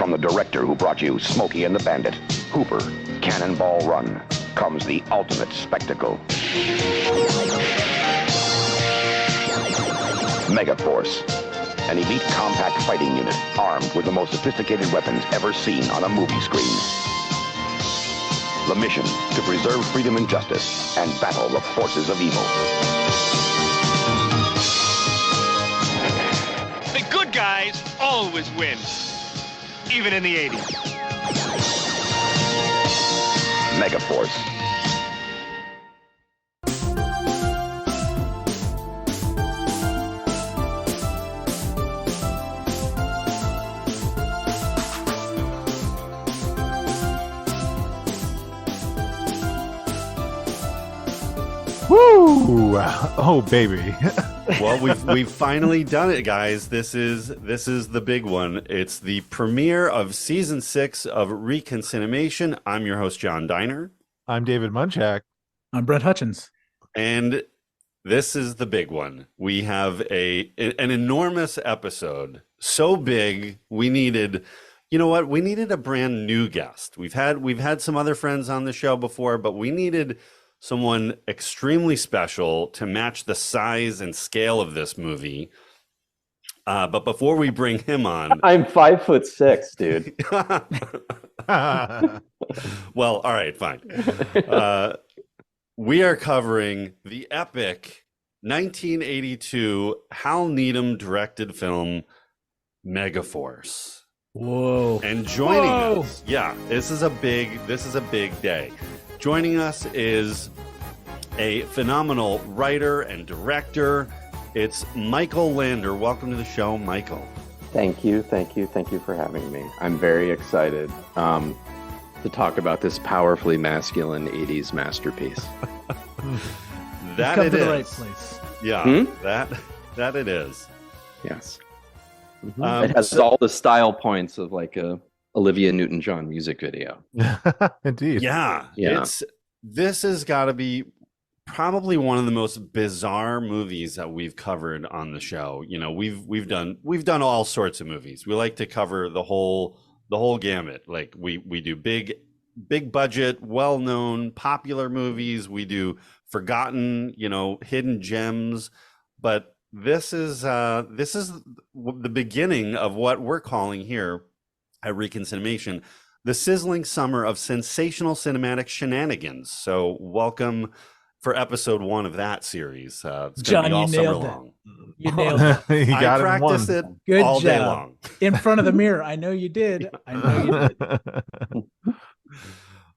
From the director who brought you Smokey and the Bandit, Hooper, Cannonball Run, comes the ultimate spectacle. Megaforce, an elite compact fighting unit armed with the most sophisticated weapons ever seen on a movie screen. The mission, to preserve freedom and justice and battle the forces of evil. The good guys always win, even in the 80s. Megaforce. Woo! Oh, baby. Well, we've finally done it, guys. This is the big one. It's the premiere of season 6 of ReconCinemation. I'm your host, John Diner. I'm David Munchak. I'm Brett Hutchins. And this is the big one. We have an enormous episode. So big, we needed, you know what? We needed a brand new guest. We've had some other friends on the show before, but we needed someone extremely special to match the size and scale of this movie. But before we bring him on, I'm 5'6", dude. Well, all right, fine. We are covering the epic 1982 Hal Needham directed film Megaforce. Whoa. And joining us, this is a big day. Joining us is a phenomenal writer and director. It's Michael Lander. Welcome to the show, Michael. Thank you for having me. I'm very excited to talk about this powerfully masculine 80s masterpiece. That come it to is. The right place. Yeah, that it is. Yes. It has all the style points of like a Olivia Newton-John music video. Indeed. Yeah. This has got to be probably one of the most bizarre movies that we've covered on the show. You know, we've done all sorts of movies. We like to cover the whole gamut. Like we do big budget, well-known, popular movies. We do forgotten, hidden gems. But this is the beginning of what we're calling here at ReconCinemation, the sizzling summer of sensational cinematic shenanigans. So welcome for episode 1 of that series. It's John, be all you summer nailed long. it. You nailed it. You got I practiced it Good all day job. long. In front of the mirror. I know you did.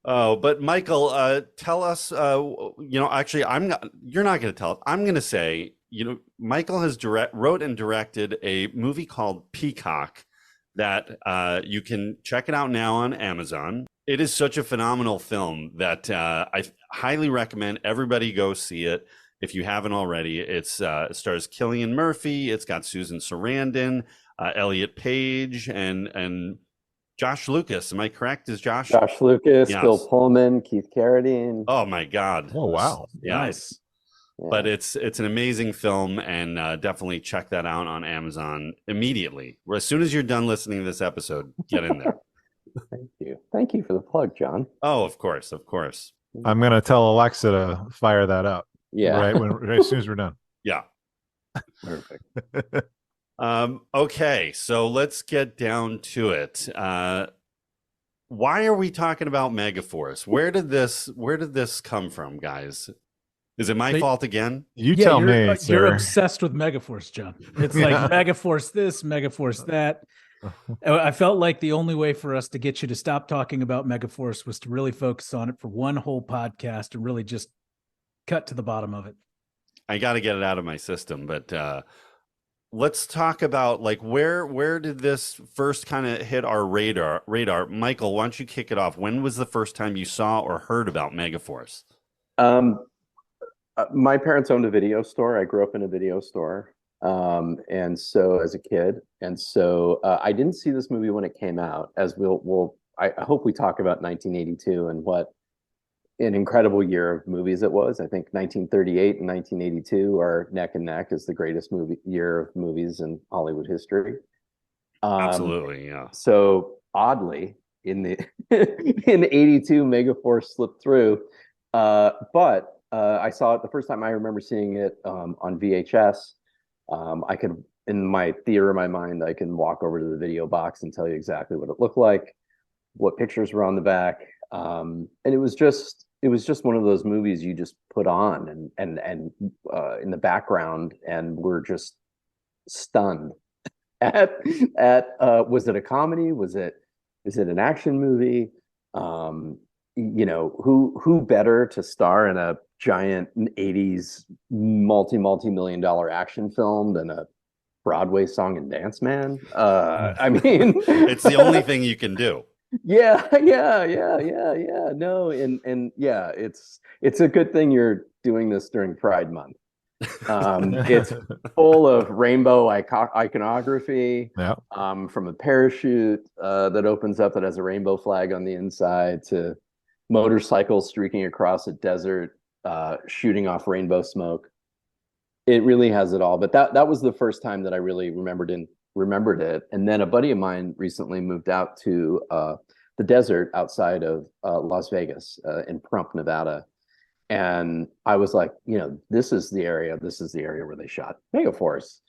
Oh, but Michael, tell us, actually, you're not going to tell us. I'm going to say, Michael has wrote and directed a movie called Peacock that you can check it out now on Amazon. It is such a phenomenal film that I highly recommend everybody go see it if you haven't already. It stars Cillian Murphy. It's got Susan Sarandon, Elliot Page, and Josh Lucas. Am I correct? Is Josh Lucas, Yes. Bill Pullman, Keith Carradine. Oh my God! Oh wow! Yeah. Nice. Yeah. But it's an amazing film, and definitely check that out on Amazon immediately. As soon as you're done listening to this episode, get in there. Thank you for the plug, John. Oh, of course. I'm gonna tell Alexa to fire that up. Yeah. Right as soon as we're done. Yeah. Perfect. Okay, so let's get down to it. Why are we talking about Megaforce? Where did this come from, guys? Is it my fault again? You tell me, You're sir. obsessed with Megaforce, John. It's like Megaforce this, Megaforce that. I felt like the only way for us to get you to stop talking about Megaforce was to really focus on it for one whole podcast and really just cut to the bottom of it. I got to get it out of my system, but let's talk about like where did this first kind of hit our radar? Michael, why don't you kick it off? When was the first time you saw or heard about Megaforce? My parents owned a video store. I grew up in a video store. And so as a kid, I didn't see this movie when it came out, as I hope we talk about 1982 and what an incredible year of movies it was. I think 1938 and 1982 are neck and neck as the greatest year of movies in Hollywood history. Absolutely, yeah. So oddly in the in '82, Megaforce slipped through. But I saw it the first time. I remember seeing it on VHS. I could, in my theater of my mind, I can walk over to the video box and tell you exactly what it looked like, what pictures were on the back, and it was just one of those movies you just put on and in the background, and we're just stunned at was it a comedy? Was it an action movie? Who better to star in a giant '80s multi-million dollar action film than a Broadway song and dance man? I mean, it's the only thing you can do. Yeah. No, and yeah, it's a good thing you're doing this during Pride Month. It's full of rainbow iconography. Yeah. From a parachute that opens up that has a rainbow flag on the inside, to motorcycles streaking across a desert, shooting off rainbow smoke. It really has it all. But that was the first time that I really remembered it. And then a buddy of mine recently moved out to the desert outside of Las Vegas, in Pahrump, Nevada. And I was like, this is the area where they shot Megaforce.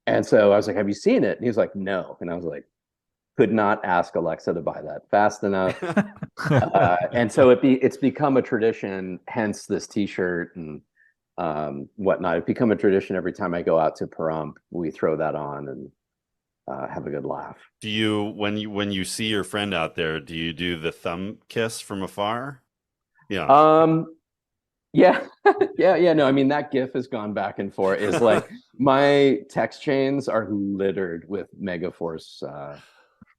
And so I was like, have you seen it? And he was like, no. And I was like, could not ask Alexa to buy that fast enough. And so it's become a tradition, hence this T-shirt and whatnot. It's become a tradition every time I go out to Pahrump, we throw that on and have a good laugh. Do you, when you see your friend out there, do you do the thumb kiss from afar? Yeah. Yeah. No, I mean, that GIF has gone back and forth. Is like my text chains are littered with Megaforce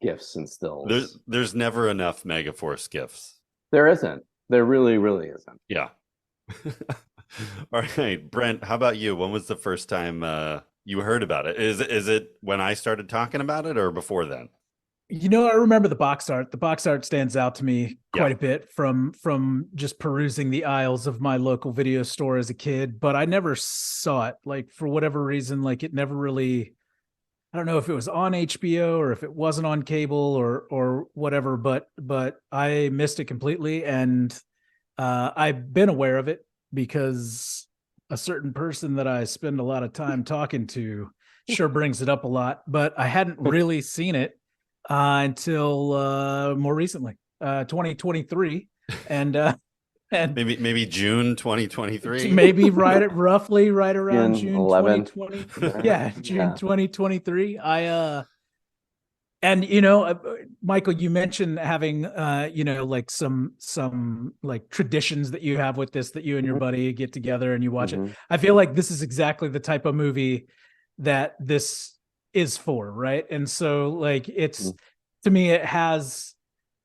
GIFs and stills. There's never enough Megaforce GIFs. There isn't. There really isn't. Yeah. All right, Brent, how about you? When was the first time you heard about it? Is it when I started talking about it or before then? I remember the box art. The box art stands out to me quite a bit from just perusing the aisles of my local video store as a kid, but I never saw it. Like, for whatever reason, like, it never really, I don't know if it was on HBO or if it wasn't on cable or whatever, but I missed it completely. And I've been aware of it because a certain person that I spend a lot of time talking to sure brings it up a lot, but I hadn't really seen it until more recently, 2023, and maybe June 2023, maybe roughly right around June 11. 2020. Yeah, June 2023. Michael, you mentioned having like some like traditions that you have with this, that you and your buddy get together and you watch it. I feel like this is exactly the type of movie that this is for, right? And so, like, it's to me, it has,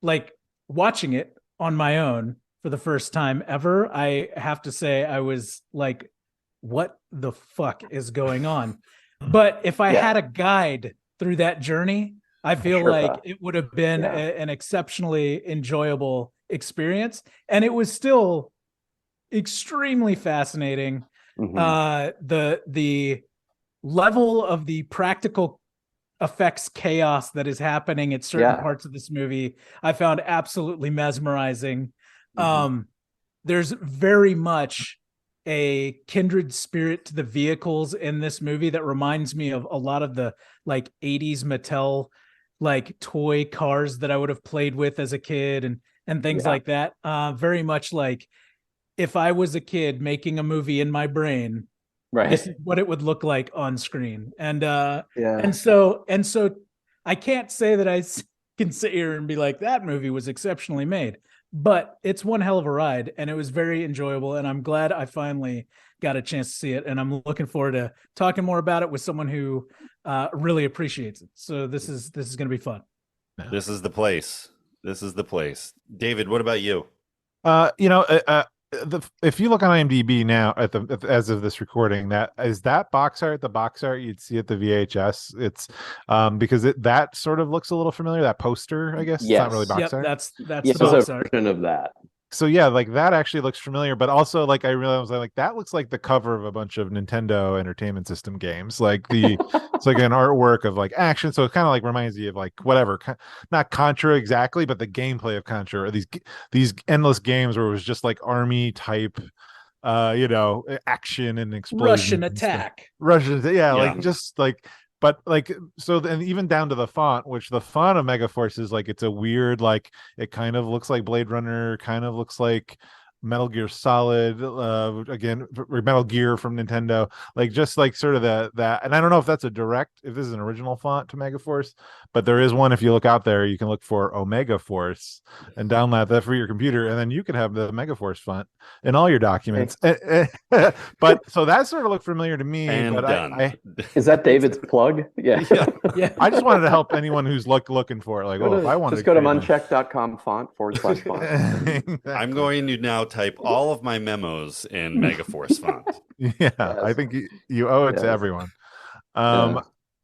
like, watching it on my own for the first time ever, I have to say I was like, what the fuck is going on? But if I had a guide through that journey, I feel like it would have been an exceptionally enjoyable experience, and it was still extremely fascinating. The level of the practical effects chaos that is happening at certain parts of this movie, I found absolutely mesmerizing. There's very much a kindred spirit to the vehicles in this movie that reminds me of a lot of the like 80s Mattel like toy cars that I would have played with as a kid and things like that. Very much like if I was a kid making a movie in my brain, this is what it would look like on screen. And so I can't say that I can sit here and be like, that movie was exceptionally made, but it's one hell of a ride and it was very enjoyable. And I'm glad I finally got a chance to see it. And I'm looking forward to talking more about it with someone who really appreciates it. So this is going to be fun. This is the place. David, what about you? If you look on IMDb now as of this recording, that box art, the box art you'd see at the VHS. It's because that sort of looks a little familiar. That poster, I guess. It's not really box art. That's the box art version of that. so yeah, like that actually looks familiar, but also like I realized like that looks like the cover of a bunch of Nintendo Entertainment System games. Like it's like an artwork of like action, so it kind of like reminds you of like whatever, not Contra exactly, but the gameplay of Contra, or these endless games where it was just like army type action and explosions Russian and stuff. attack. Russians, yeah, Yeah. like just like, but like, so then even down to the font, which the font of Megaforce is like, it's a weird, like, it kind of looks like Blade Runner, kind of looks like Metal Gear Solid, again, Metal Gear from Nintendo, like just like sort of that. And I don't know if that's if this is an original font to Megaforce, but there is one. If you look out there, you can look for Omega Force and download that for your computer, and then you can have the Megaforce font in all your documents. But so that sort of looked familiar to me. And but done. Is that David's plug? Yeah. Yeah. I just wanted to help anyone who's looking for it. Like, if I wanted just go to create muncheck.com font/font. Exactly. I'm going to now type all of my memos in Megaforce font. Yeah, I think you owe it to everyone.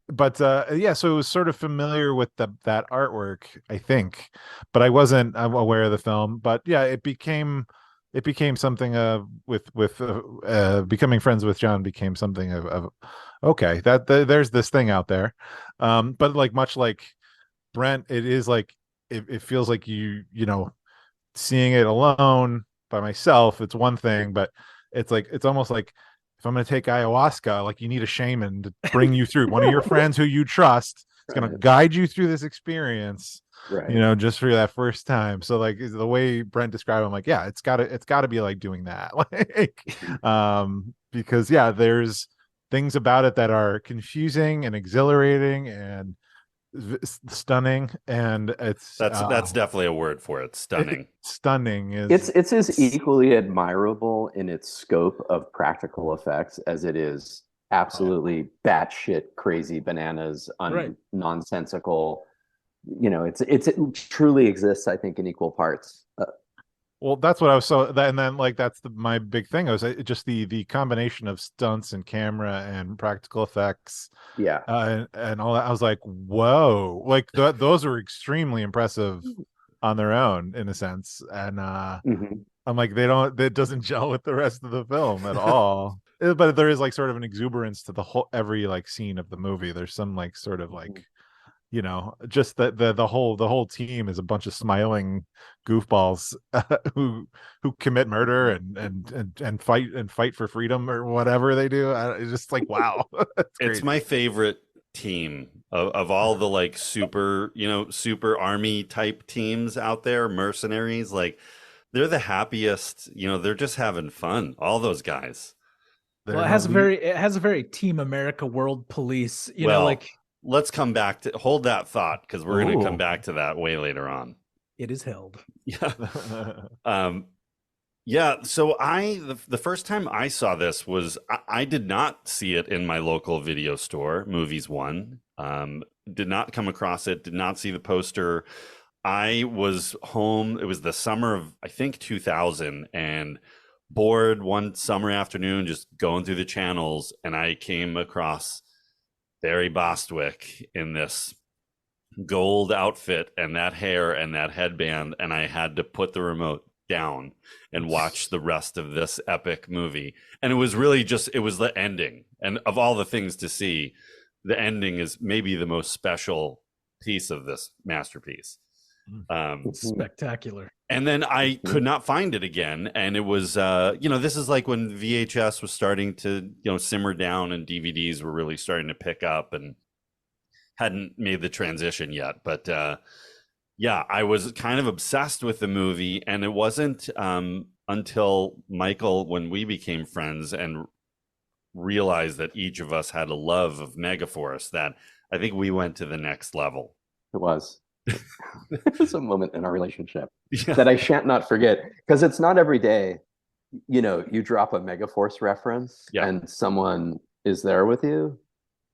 But yeah, so it was sort of familiar with that artwork, I think, but I wasn't aware of the film. But yeah, it became something with becoming friends with John became something of okay, that there's this thing out there. But like much like Brent, it is like it feels like seeing it alone by myself, it's one thing, but it's almost like if I'm going to take ayahuasca, like you need a shaman to bring you through. One of your friends who you trust is going to guide you through this experience, right. just for that first time. So like the way Brent described it, I'm like, yeah, it's gotta be like doing that. Like, because yeah, there's things about it that are confusing and exhilarating and stunning, and That's definitely a word for it. Stunning. Stunning is It's as equally admirable in its scope of practical effects as it is absolutely batshit crazy bananas, Right. nonsensical. It truly exists, I think, in equal parts. well, that's what I was and then like that's my big thing. I was just the combination of stunts and camera and practical effects, Yeah. and all that. I was like, whoa, like those are extremely impressive on their own in a sense. And Mhm. I'm like, it doesn't gel with the rest of the film at all. But there is like sort of an exuberance to every like scene of the movie. There's some like sort of like, just the whole team is a bunch of smiling goofballs who commit murder and fight for freedom or whatever they do. It's just like, wow. It's my favorite team of all the like super army type teams out there, mercenaries. Like they're the happiest, they're just having fun, all those guys. Well, it has a very Team America World Police, like let's come back to hold that thought, because we're going to come back to that way later on. It is held. Yeah. Yeah. So the first time I saw this was I did not see it in my local video store, Movies One. Did not come across it. Did not see the poster. I was home. It was the summer of, I think, 2000, and bored one summer afternoon, just going through the channels, and I came across Barry Bostwick in this gold outfit and that hair and that headband, and I had to put the remote down and watch the rest of this epic movie. And it was really it was the ending, and of all the things to see, the ending is maybe the most special piece of this masterpiece. Spectacular. And then I could not find it again. And it was, this is like when VHS was starting to, simmer down, and DVDs were really starting to pick up, and hadn't made the transition yet. But yeah, I was kind of obsessed with the movie. And it wasn't until Michael, when we became friends and realized that each of us had a love of Megaforce, that I think we went to the next level. It was. It's a moment in our relationship that I shan't not forget, because it's not every day, you drop a Megaforce reference and someone is there with you.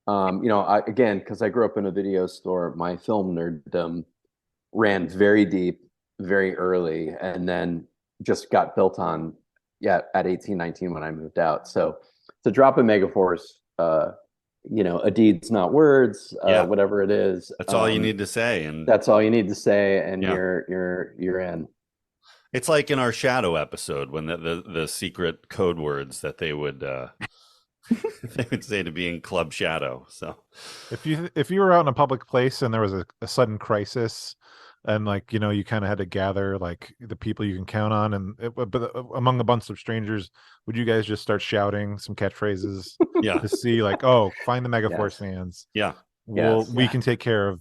Again, because I grew up in a video store, my film nerddom ran very deep, very early, and then just got built on, at 18, 19 when I moved out. So to drop a Megaforce, a deed's not words, whatever it is. That's all you need to say, and that's all you need to say, and you're in. It's like in our Shadow episode when the secret code words that they would they would say to be in Club Shadow. So if you were out in a public place and there was a sudden crisis, and like you kind of had to gather like the people you can count on, and but among a bunch of strangers, would you guys just start shouting some catchphrases yeah, to see like, oh, find the Megaforce Yes. fans, yeah. we can take care of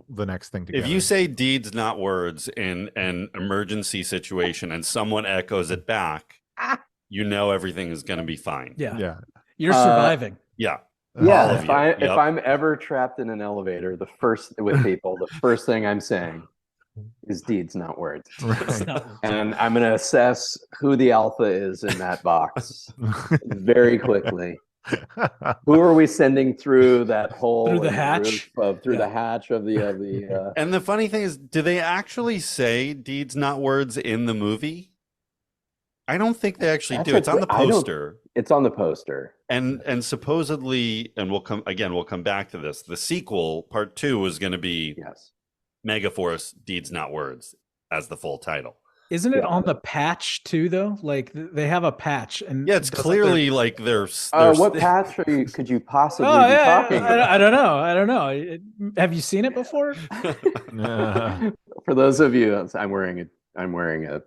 the next thing together. If you say deeds, not words in an emergency situation and someone echoes it back, you know everything is going to be fine. yeah, You're surviving. Yeah. Yeah, All of if you. if Yep. I'm ever trapped in an elevator, with people, the first thing I'm saying is deeds, not words. It's right. not- And I'm going to assess who the alpha is in that box very quickly. Who are we sending through that hole Through the in hatch? roof through Yeah. the hatch of the And the funny thing is, do they actually say deeds, not words in the movie? I don't think they actually That's do. It's on the I don't- poster. It's on the poster. And supposedly, and we'll come back to this. The sequel, part 2, is going to be Yes. Megaforce Deeds Not Words as the full title. Isn't it Yeah. on the patch too, though? Like they have a patch, and Yeah, it's doesn't clearly like there's What patch could you possibly Oh be yeah, talking about? I don't know. I don't know. Have you seen it before? For those of you, I'm wearing a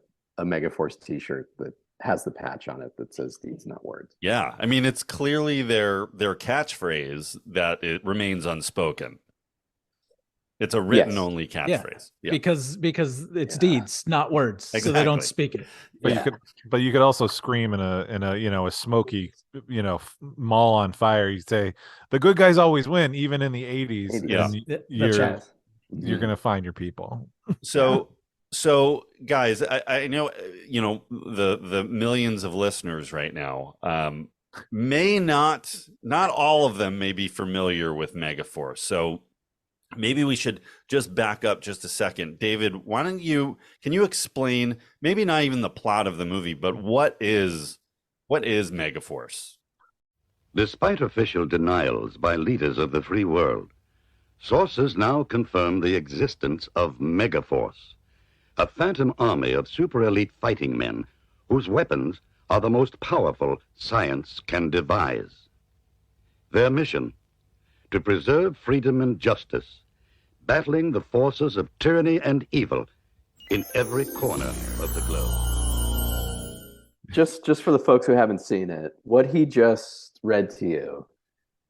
Megaforce T-shirt that has the patch on it that says "Deeds, not words." Yeah, I mean it's clearly their catchphrase that it remains unspoken. It's a written only catchphrase. Yeah. Because it's Yeah. deeds, not words, so they don't Exactly. speak it. But Yeah. you could also scream in a a smoky mall on fire. You say the good guys always win, even in the 80s. Yeah. And That's you're right. you're gonna find your people. So guys, I know the millions of listeners right now may not all of them may be familiar with Megaforce. So maybe we should just back up just a second. David, can you explain, maybe not even the plot of the movie, but what is Megaforce? Despite official denials by leaders of the free world, sources now confirm the existence of Megaforce, a phantom army of super elite fighting men whose weapons are the most powerful science can devise. Their mission: to preserve freedom and justice, battling the forces of tyranny and evil in every corner of the globe. Just for the folks who haven't seen it, what he just read to you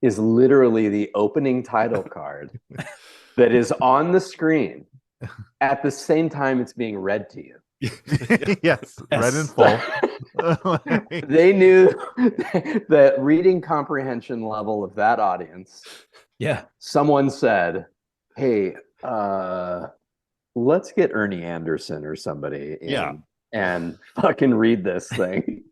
is literally the opening title card that is on the screen at the same time it's being read to you. Yes, read in full. They knew that reading comprehension level of that audience. Yeah. Someone said, "Hey, let's get Ernie Anderson or somebody in and fucking read this thing."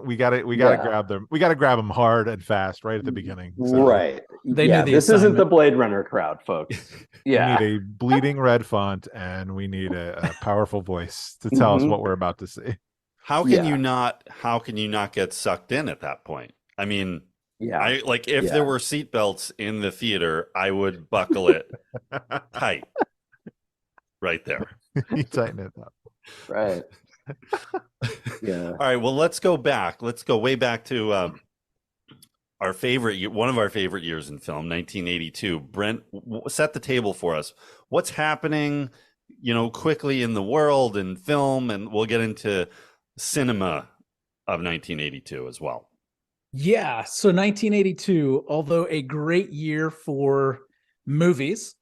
we gotta grab them. We gotta grab them hard and fast right at the beginning. So Right. They knew the this isn't the assignment. Blade Runner crowd, folks. Yeah. we need a bleeding red font, and we need a powerful voice to tell us what we're about to see. How can you not get sucked in at that point? I mean, Yeah. if there were seatbelts in the theater, I would buckle it tight right there. You tighten it up. Right. Yeah. All right, well, let's go back. Let's go way back to our favorite, one of our favorite years in film, 1982. Brent, set the table for us. What's happening, quickly in the world and film, and we'll get into cinema of 1982 as well. Yeah. So 1982, although a great year for movies,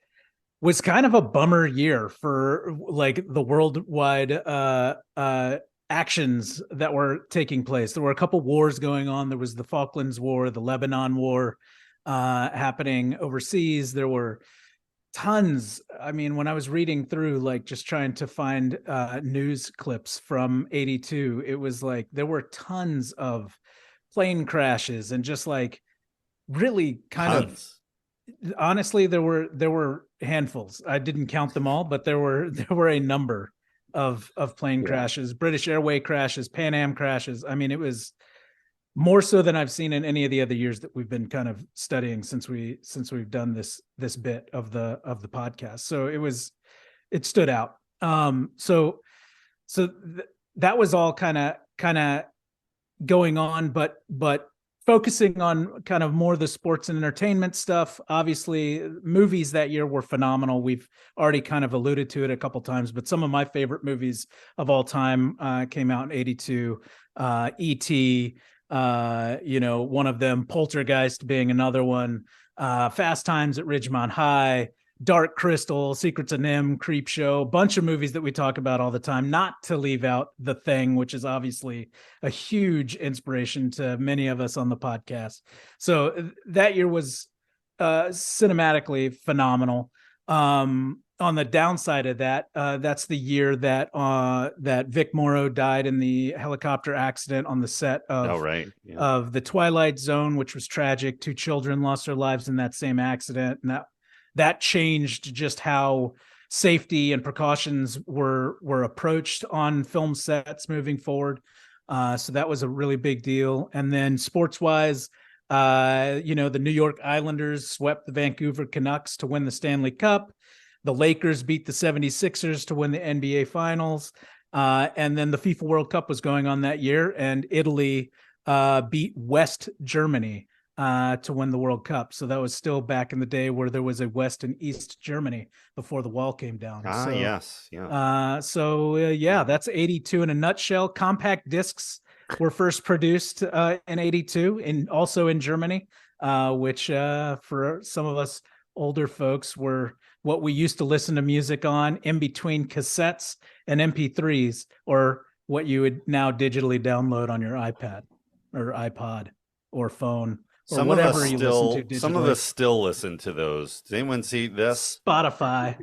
was kind of a bummer year for like the worldwide actions that were taking place. There were a couple wars going on. There was the Falklands War, the Lebanon War happening overseas. There were tons. I mean, when I was reading through, like just trying to find news clips from 82, it was like there were tons of plane crashes and just like really kind of, honestly, there were handfuls. I didn't count them all, but there were a number of plane crashes, British Airway crashes, Pan Am crashes. I mean, it was more so than I've seen in any of the other years that we've been kind of studying since we've done this bit of the podcast. So it stood out. So so that was all kind of going on, but focusing on kind of more the sports and entertainment stuff. Obviously, movies that year were phenomenal. We've already kind of alluded to it a couple times, but some of my favorite movies of all time came out in 82. E.T., one of them, Poltergeist being another one, Fast Times at Ridgemont High, Dark Crystal, Secrets of Nim, Creepshow, bunch of movies that we talk about all the time, not to leave out The Thing, which is obviously a huge inspiration to many of us on the podcast. So that year was cinematically phenomenal. On the downside of that, that's the year that Vic Morrow died in the helicopter accident on the set of, of The Twilight Zone, which was tragic. 2 children lost their lives in that same accident, and that changed just how safety and precautions were approached on film sets moving forward. So that was a really big deal. And then sports wise, the New York Islanders swept the Vancouver Canucks to win the Stanley Cup. The Lakers beat the 76ers to win the NBA Finals. And then the FIFA World Cup was going on that year, and Italy beat West Germany to win the World Cup. So that was still back in the day where there was a West and East Germany before the wall came down. Yes. Yeah. That's 82 in a nutshell. Compact discs were first produced in 82 and also in Germany, which for some of us older folks were what we used to listen to music on in between cassettes and MP3s, or what you would now digitally download on your iPad or iPod or phone. Or Some whatever of us you still, listen to digitally. some of us still listen to those. Does anyone see this? Spotify.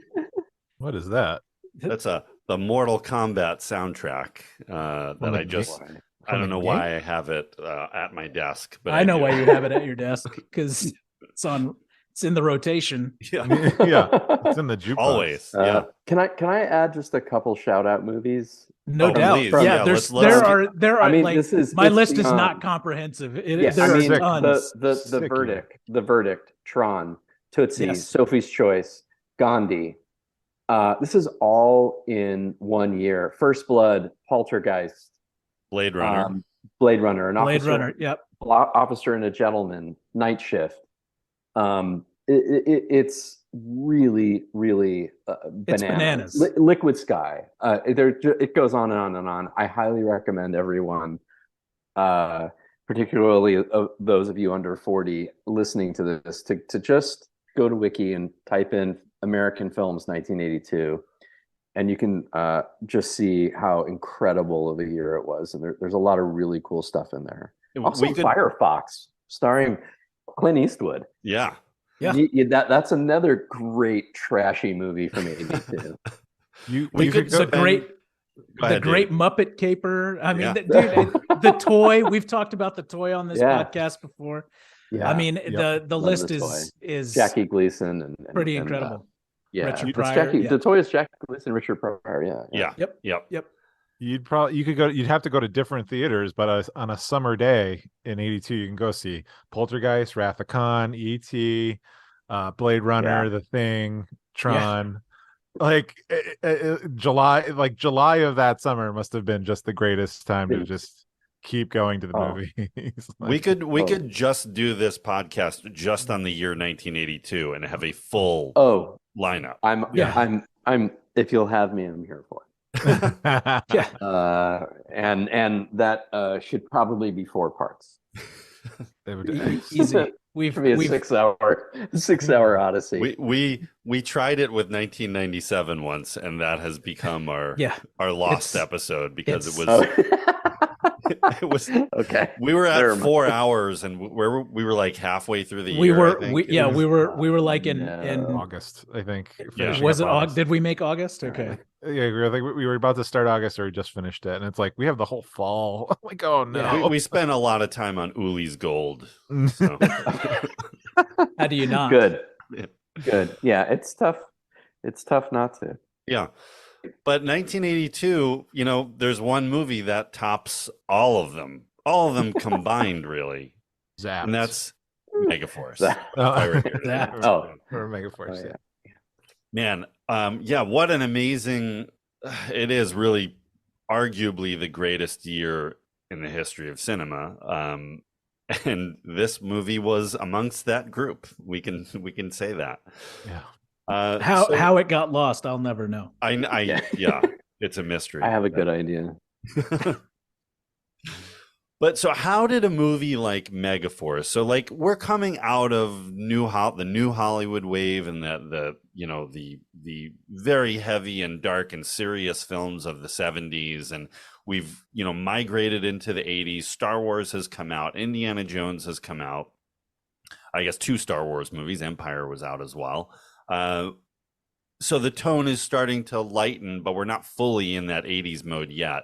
What is that? That's the Mortal Kombat soundtrack that I don't know why I have it at my desk, but I know why you have it at your desk, because it's in the rotation. Yeah, it's in the jukebox. Always. Can I add just a couple shout out movies? No doubt. Please. There are. I mean, like, my list is not comprehensive. There are tons. The verdict, Tron, Tootsie, Yes. Sophie's Choice, Gandhi. This is all in one year. First Blood, Poltergeist, Blade Runner, an Blade Runner. Yep. Officer and a Gentleman, Night Shift. It's really, really bananas. Liquid Sky. It goes on and on and on. I highly recommend everyone, particularly those of you under 40 listening to this, to just go to Wiki and type in American Films 1982, and you can just see how incredible of a year it was. And there's a lot of really cool stuff in there. Also, Firefox, starring Clint Eastwood. Yeah. That's another great trashy movie from '82. The Great Muppet Caper. I mean, dude, the toy. We've talked about the toy on this podcast before. Yeah. I mean, the list is Jackie Gleason and pretty incredible. Richard Pryor. The toy is Jackie Gleason, Richard Pryor. Yep. You'd have to go to different theaters, but on a summer day in '82, you can go see Poltergeist, Wrath of Khan, E.T., Blade Runner, The Thing, Tron. July of that summer must have been just the greatest time to just keep going to the movies. We could just do this podcast just on the year 1982 and have a full lineup. I'm if you'll have me, I'm here for it. And that should probably be 4 parts. Easy. We've be a 6-hour odyssey. We tried it with 1997 once, and that has become our lost episode because it was it was okay. We were at 4 hours, and we were like halfway through the year. We were like in August, I think. Was it August? Did we make August? Okay. Yeah, we were about to start August, or we just finished it, and it's like we have the whole fall. I'm like, oh no. We spent a lot of time on Uli's Gold. So. How do you not? Good. Yeah, it's tough. It's tough not to. Yeah. But 1982, there's one movie that tops all of them combined, really. Zapped. And that's Megaforce. Or Megaforce. Yeah. Man, what an amazing, it is really arguably the greatest year in the history of cinema. And this movie was amongst that group. We can say that. Yeah. How it got lost, I'll never know. Yeah, it's a mystery. I have a good idea. But so how did a movie like Megaforce, so like we're coming out of the new Hollywood wave and the very heavy and dark and serious films of the 70s, and we've migrated into the 80s. Star Wars has come out, Indiana Jones has come out. I guess 2 Star Wars movies, Empire was out as well. So the tone is starting to lighten, but we're not fully in that 80s mode yet.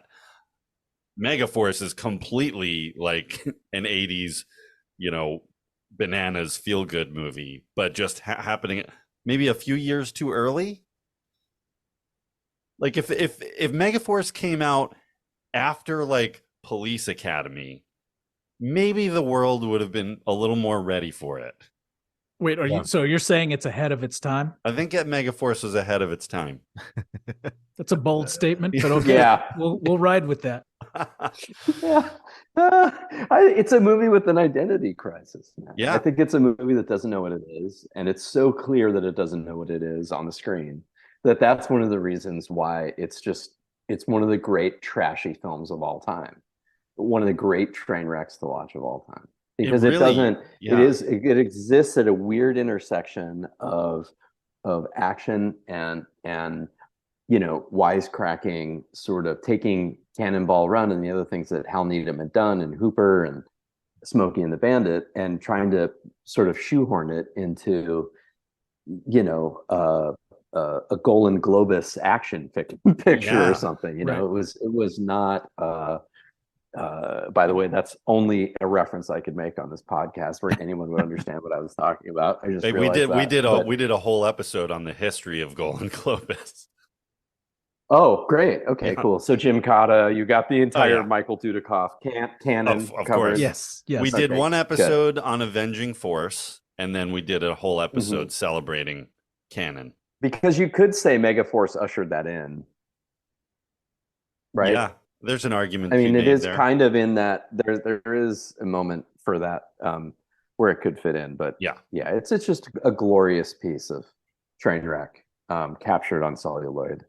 Megaforce is completely like an 80s, bananas feel good movie, but just happening maybe a few years too early. Like if Megaforce came out after like Police Academy, maybe the world would have been a little more ready for it. Wait, you're saying it's ahead of its time? I think that Megaforce was ahead of its time. That's a bold statement, but okay. Yeah. We'll ride with that. Yeah. It's a movie with an identity crisis. Man. Yeah. I think it's a movie that doesn't know what it is, and it's so clear that it doesn't know what it is on the screen that's one of the reasons why it's one of the great trashy films of all time, one of the great train wrecks to watch of all time, because it exists at a weird intersection of action and wisecracking, sort of taking Cannonball Run and the other things that Hal Needham had done, and Hooper and Smokey and the Bandit, and trying to sort of shoehorn it into, a Golden Globus action picture or something. Right. It was not. By the way, that's only a reference I could make on this podcast where anyone would understand what I was talking about. I just we did a whole episode on the history of Golden Globus. Oh, great. Okay, cool. So Jim Cotta, you got the entire Michael Dudikoff canon of covered. Course. Yes. We did one episode on Avenging Force, and then we did a whole episode celebrating canon. Because you could say Megaforce ushered that in, right? Yeah, there's an argument. I mean, it is kind of in that there is a moment for that where it could fit in, but it's just a glorious piece of train wreck captured on celluloid.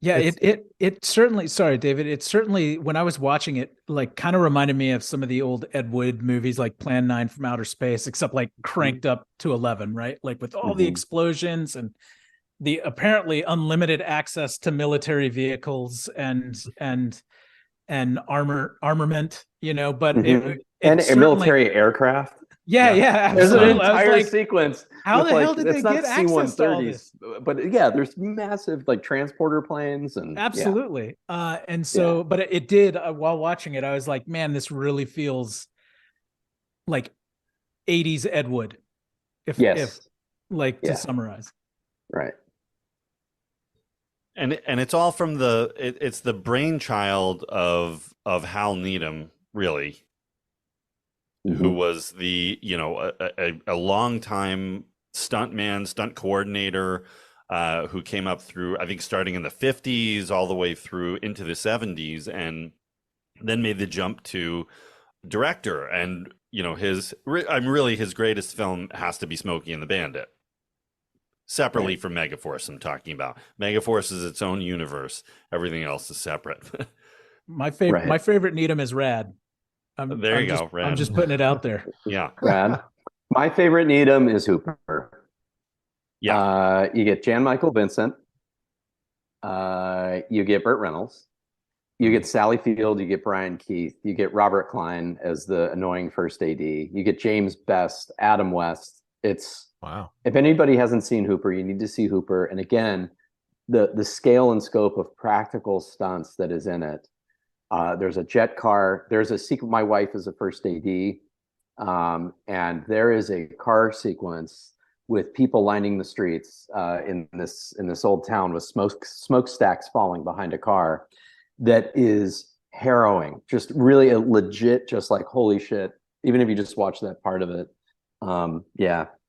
Yeah, it certainly, sorry, David, it certainly, when I was watching it, like kind of reminded me of some of the old Ed Wood movies like Plan 9 from Outer Space, except like cranked up to 11, right? Like with all the explosions and the apparently unlimited access to military vehicles and armament, but and military aircraft. Yeah, there's absolutely. an entire sequence. How the hell did they get access to all this? But there's massive like transporter planes and absolutely. And so, but it did while watching it, I was like, man, this really feels like 80s Ed Wood. If to summarize, right. And it's all from it's the brainchild of Hal Needham, really. Who was the a long-time stunt coordinator who came up through, I think, starting in the 50s all the way through into the 70s, and then made the jump to director. And his greatest film has to be Smokey and the Bandit, separately from Megaforce. I'm talking about Megaforce is its own universe, everything else is separate. My favorite Needham is Rad. There you go. Rad. I'm just putting it out there. Yeah. Rad. My favorite Needham is Hooper. Yeah. You get Jan Michael Vincent. You get Burt Reynolds. You get Sally Field. You get Brian Keith. You get Robert Klein as the annoying first AD. You get James Best, Adam West. It's wow. If anybody hasn't seen Hooper, you need to see Hooper. And again, the scale and scope of practical stunts that is in it. There's a jet car. There's a sequence. My wife is a first AD, and there is a car sequence with people lining the streets in this old town with smokestacks falling behind a car that is harrowing. Just really a legit, just like holy shit. Even if you just watch that part of it,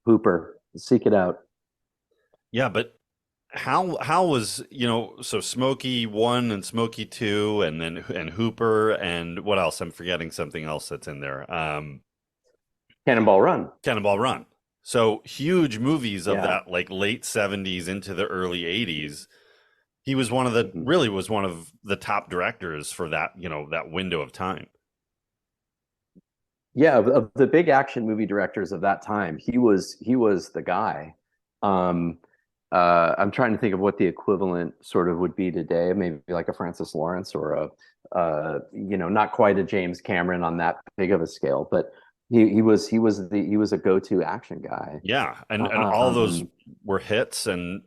Hooper, seek it out. Yeah, but Hal was, so Smokey 1 and Smokey 2 and Hooper and what else? I'm forgetting something else that's in there. Cannonball Run. Cannonball Run. So huge movies of Yeah. that like late 70s into the early 80s. He was one of the top directors for that, that window of time. Yeah, of the big action movie directors of that time, he was the guy. I'm trying to think of what the equivalent sort of would be today, maybe like a Francis Lawrence or not quite a James Cameron on that big of a scale, but he was a go-to action guy. Yeah, and all those were hits and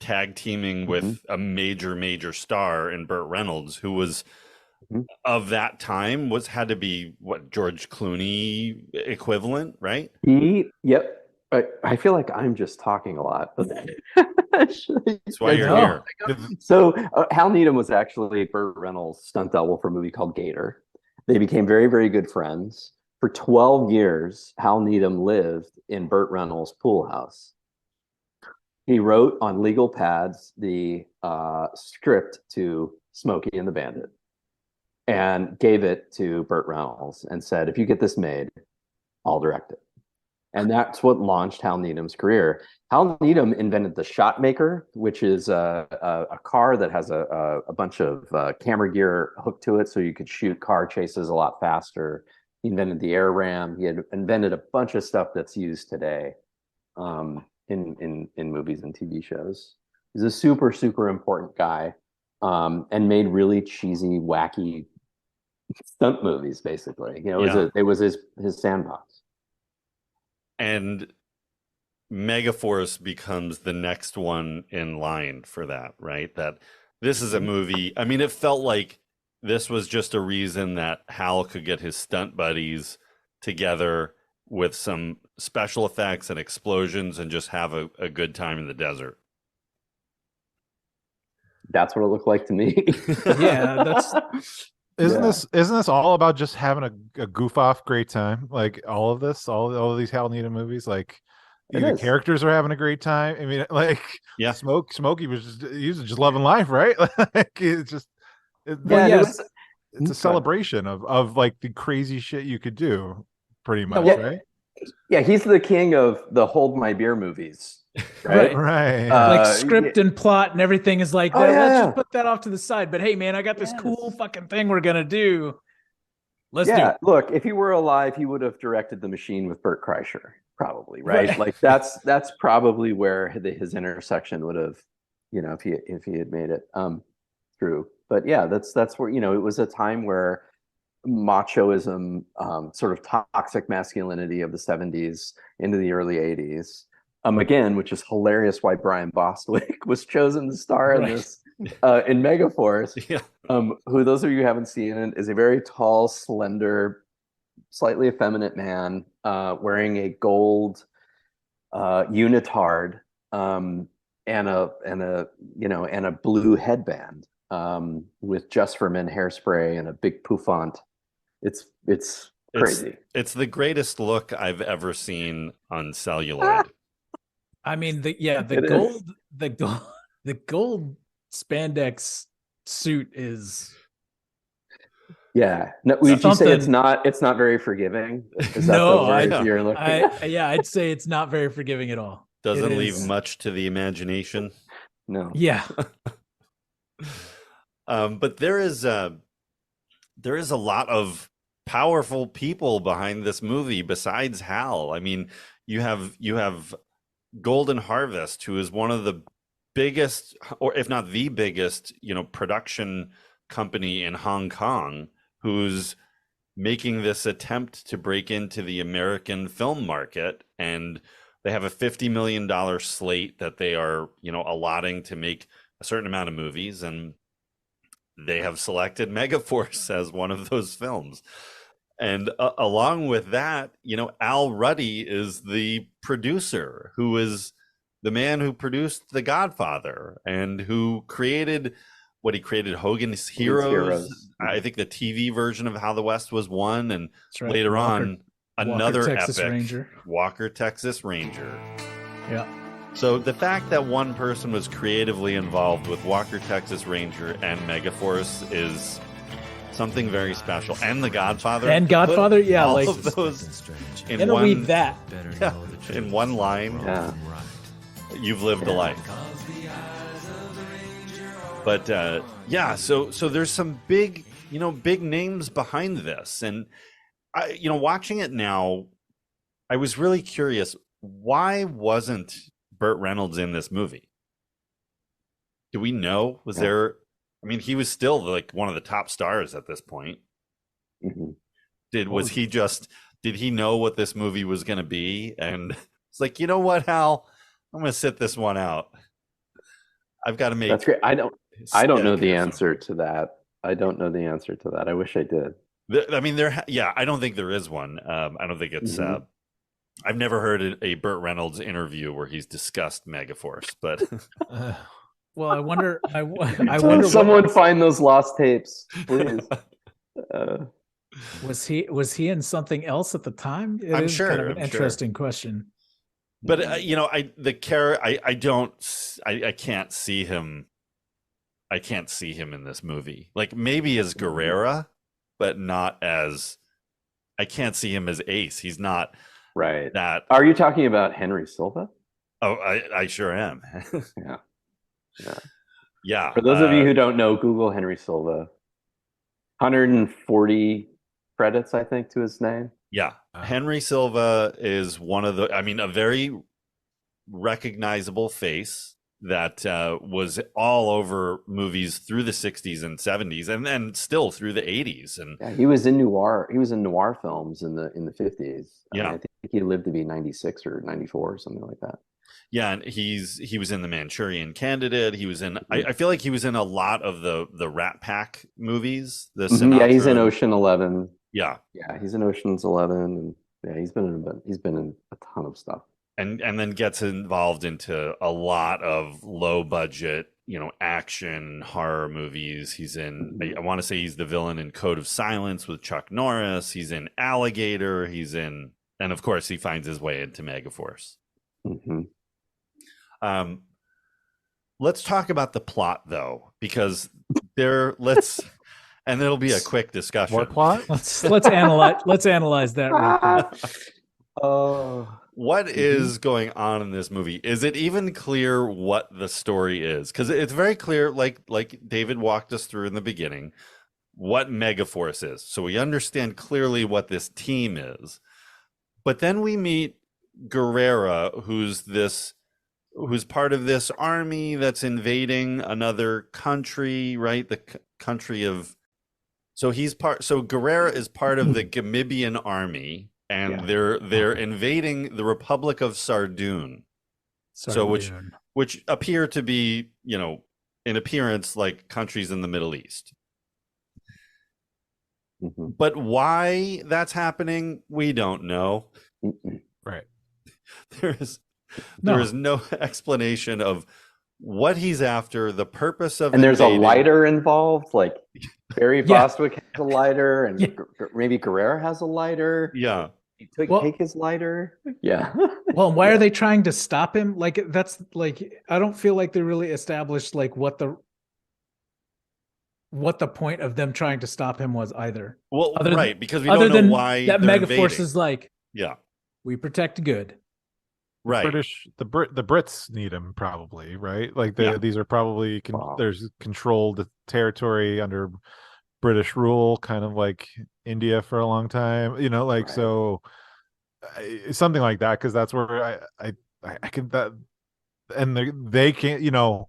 tag teaming with a major star in Burt Reynolds, who was of that time had to be what, George Clooney equivalent, right? Yep. I feel like I'm just talking a lot. That's why you're here. So Hal Needham was actually Burt Reynolds' stunt double for a movie called Gator. They became very, very good friends. For 12 years, Hal Needham lived in Burt Reynolds' pool house. He wrote on legal pads the script to Smokey and the Bandit and gave it to Burt Reynolds and said, if you get this made, I'll direct it. And that's what launched Hal Needham's career. Hal Needham invented the Shot Maker, which is a car that has a bunch of camera gear hooked to it, so you could shoot car chases a lot faster. He invented the air ram. He had invented a bunch of stuff that's used today in movies and TV shows. He's a super, super important guy, and made really cheesy, wacky stunt movies. Basically, it was his sandbox. And Megaforce becomes the next one in line for that, right? That this is a movie. I mean, it felt like this was just a reason that Hal could get his stunt buddies together with some special effects and explosions and just have a good time in the desert. That's what it looked like to me. Yeah, that's... Isn't this all about just having a goof off great time? Like all of these Hal Needham movies, like the characters are having a great time. I mean, like Smokey was just loving life, right? Like it's a celebration of like the crazy shit you could do, pretty much, right? Yeah, he's the king of the hold my beer movies. Right. Like script and plot and everything is like that. Let's just put that off to the side. But hey, man, I got this cool fucking thing we're gonna do. Let's do it. Look, if he were alive, he would have directed The Machine with Bert Kreischer, probably, right? Like that's probably where his intersection would have, if he had made it through. But yeah, that's where it was a time where machoism, sort of toxic masculinity of the 70s into the early 80s. Again, which is hilarious why Brian Bostwick was chosen to star in this in Megaforce. Yeah. Who, those of you who haven't seen it, is a very tall, slender, slightly effeminate man wearing a gold unitard and a blue headband with Just for Men hairspray and a big pouffant. It's crazy. It's the greatest look I've ever seen on celluloid. I mean, the gold spandex suit is. Yeah. No, would you say it's not very forgiving? Is that the word you're looking at? Yeah, I'd say it's not very forgiving at all. Doesn't leave much to the imagination. No. Yeah. But there is a lot of powerful people behind this movie besides Hal. I mean, you have Golden Harvest, who is one of the biggest, or if not the biggest, production company in Hong Kong, who's making this attempt to break into the American film market. And they have a $50 million slate that they are, allotting to make a certain amount of movies. And they have selected Megaforce as one of those films. And along with that, Al Ruddy is the producer, who is the man who produced The Godfather and who created Hogan's Heroes. I think the TV version of How the West Was Won, and later on another Texas epic, Ranger. Walker, Texas Ranger. Yeah. So the fact that one person was creatively involved with Walker, Texas Ranger, and Megaforce is something very special. And The Godfather. And Godfather, yeah, all like of those in interweave one, that. yeah, in one line. Yeah. You've lived a life. But yeah, so there's some big names behind this, and watching it now, I was really curious, why wasn't Burt Reynolds in this movie? Do we know? Was there? I mean, he was still like one of the top stars at this point. Mm-hmm. Did he know what this movie was going to be? And it's like, you know what, Hal, I'm going to sit this one out. I've got to make. That's great. I don't know the answer to that. I don't know the answer to that. I wish I did. I mean, I don't think there is one. I don't think it's. Mm-hmm. I've never heard a Burt Reynolds interview where he's discussed Megaforce, but. Well, I wonder. I wonder. Someone find those lost tapes, please. Was he in something else at the time? I'm sure. Kind of an interesting question. But I can't see him. I can't see him in this movie. Like maybe as Guerrera, but not as. I can't see him as Ace. He's not right. That. Are you talking about Henry Silva? Oh, I sure am. Yeah. Yeah. Yeah. For those of you who don't know, Google Henry Silva. 140 credits, I think, to his name. Yeah. Henry Silva is one of a very recognizable face that was all over movies through the 60s and 70s and then still through the 80s. And yeah, he was in noir films in the 50s. Yeah. I think he lived to be 96 or 94 or something like that. Yeah, and he was in The Manchurian Candidate. He was in. I feel like he was in a lot of the Rat Pack movies. Yeah, he's in Ocean 11. Yeah, he's in Ocean's 11, and yeah, he's been in a ton of stuff. And then gets involved into a lot of low budget, action horror movies. He's in. I want to say he's the villain in Code of Silence with Chuck Norris. He's in Alligator. He's in, and of course, he finds his way into Megaforce. Mm-hmm. Let's talk about the plot though, because and it'll be a quick discussion. More plot? Let's analyze that real quick. What is going on in this movie? Is it even clear what the story is? Because it's very clear, like David walked us through in the beginning, what Megaforce is. So we understand clearly what this team is. But then we meet Guerrera, who's part of this army that's invading another country, right? The country of. So Guerrera is part of the Gamibian army, and they're invading the Republic of Sardoon. So which appear to be, in appearance like countries in the Middle East. Mm-hmm. But why that's happening, we don't know. Right. There is no explanation of what he's after, the purpose of and there's invading. A lighter involved, like Barry Bostwick has a lighter, and maybe Guerrera has a lighter. Yeah. Take his lighter. Yeah. Well, why are they trying to stop him? Like that's like I don't feel like they really established like what the point of them trying to stop him was either. Well, because we don't know why that Megaforce is like. Yeah. We protect good. Right. The Brits need him probably, right? Like these are probably there's controlled territory under British rule, kind of like India for a long time, so something like that, because that's where I can that, and they can't, the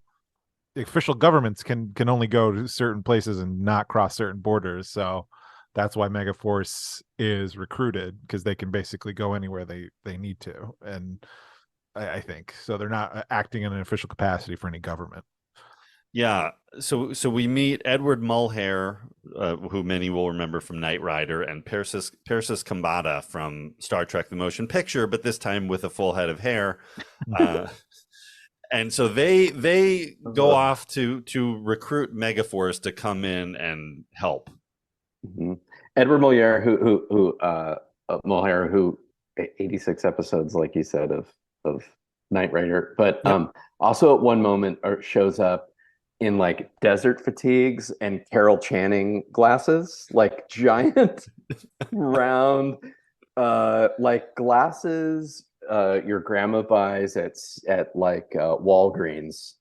official governments can only go to certain places and not cross certain borders, so that's why Megaforce is recruited, because they can basically go anywhere they need to, and I think so. They're not acting in an official capacity for any government. Yeah. So we meet Edward Mulhare, who many will remember from Knight Rider, and Persis Kambata from Star Trek: The Motion Picture, but this time with a full head of hair. And so they go off to recruit Megaforce to come in and help. Mm-hmm. Edward Mulhare, who 86 episodes, like you said, of Knight Rider. But Yep. also at one moment shows up in like desert fatigues and Carol Channing glasses, like giant round like glasses your grandma buys at like Walgreens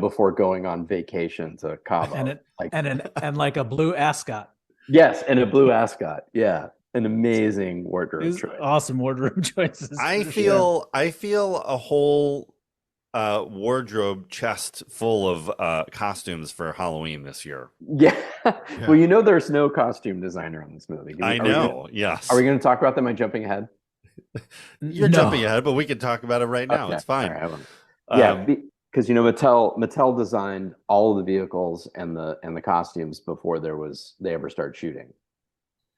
before going on vacation to Cabo. And like a blue ascot. Yes, and a blue ascot. Yeah. An amazing wardrobe choice. Awesome wardrobe choices. I feel a whole wardrobe chest full of costumes for Halloween this year. Yeah. Well, there's no costume designer on this movie. I know. Yes. Are we going to talk about them? Am I jumping ahead? You're jumping ahead, but we can talk about it right now. Okay. It's fine. Right, because Mattel designed all of the vehicles and the costumes before they ever started shooting.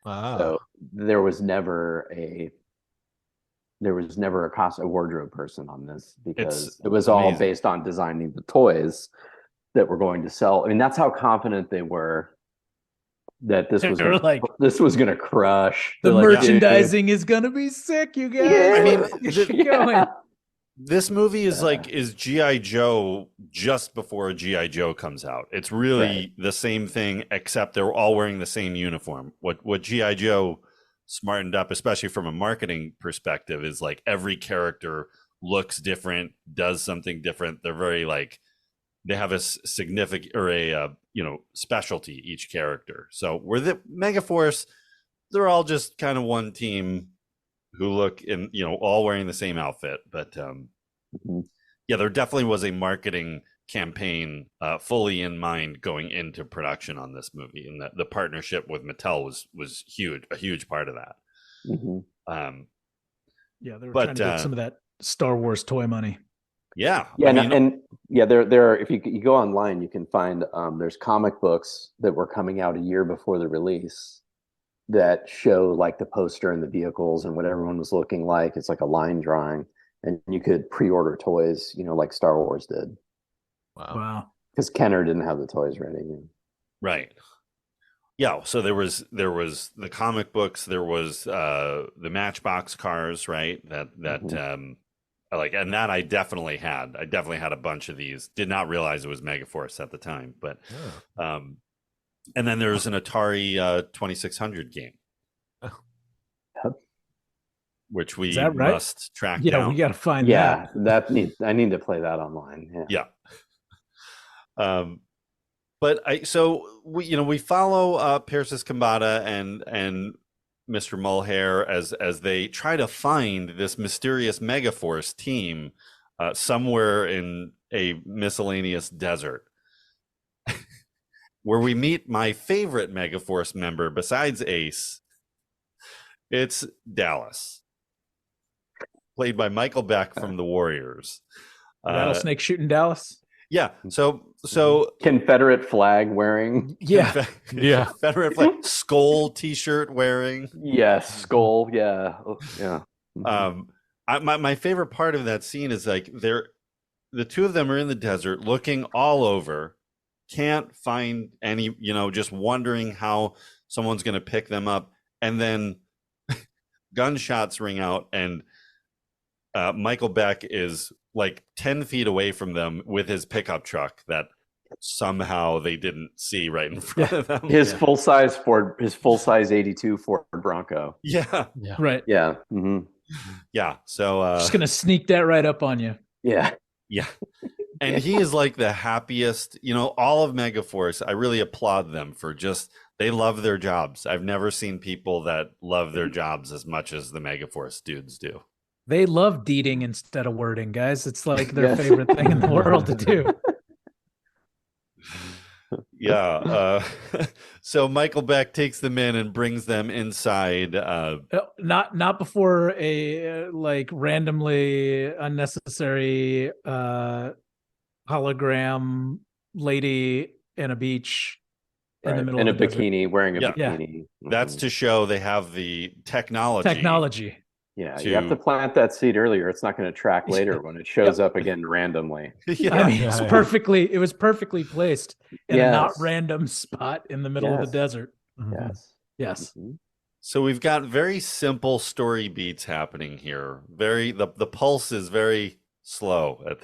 So there was never a wardrobe person on this, because it was all based on designing the toys that were going to sell. I mean, that's how confident they were that this was going to crush. The merchandising is going to be sick, you guys. Yeah. I mean, this movie is G.I. Joe just before G.I. Joe comes out. It's really the same thing, except they're all wearing the same uniform. What G.I. Joe smartened up, especially from a marketing perspective, is like every character looks different, does something different. They're very they have a significant or a specialty, each character. So we're the Megaforce, they're all just kind of one team who look in, all wearing the same outfit. But there definitely was a marketing campaign fully in mind going into production on this movie, and the partnership with Mattel was huge, a huge part of that. They were trying to get some of that Star Wars toy money. There if you go online, you can find there's comic books that were coming out a year before the release that show like the poster and the vehicles and what everyone was looking like. It's like a line drawing, and you could pre-order toys, like Star Wars did. Wow. Because Kenner didn't have the toys ready. Right. Yeah. So there was the comic books, there was the Matchbox cars, right? And that I definitely had. I definitely had a bunch of these. Did not realize it was Megaforce at the time, but and then there's an Atari 2600 game, which we must track down. Yeah, we got to find that. I need to play that online. Yeah. But we follow Pierces Kambata and Mr. Mulhare as they try to find this mysterious Megaforce team somewhere in a miscellaneous desert, where we meet my favorite Megaforce member besides Ace. It's Dallas, played by Michael Beck from The Warriors. Rattlesnake shooting Dallas. Yeah. So Confederate flag wearing. Confederate flag, skull T-shirt wearing. Yes, skull. Yeah. Yeah. My favorite part of that scene is the two of them are in the desert looking all over, can't find any, just wondering how someone's going to pick them up, and then gunshots ring out, and Michael Beck is like 10 feet away from them with his pickup truck that somehow they didn't see right in front of them. His full-size 82 Ford Bronco. Yeah. Right. Yeah. Mm-hmm. Yeah. So just gonna sneak that right up on you. Yeah. And he is like the happiest, all of Megaforce. I really applaud them for they love their jobs. I've never seen people that love their jobs as much as the Megaforce dudes do. They love deeding instead of wording, guys. It's like their favorite thing in the world to do. Yeah. So Michael Beck takes them in and brings them inside. Not before a randomly unnecessary hologram lady in a beach in the middle of the bikini, wearing a bikini. Yeah. That's to show they have the technology. Yeah, you have to plant that seed earlier. It's not going to track later when it shows up again randomly. It was perfectly placed in a not random spot in the middle of the desert. Yes. Yes. Mm-hmm. So we've got very simple story beats happening here. The pulse is very slow at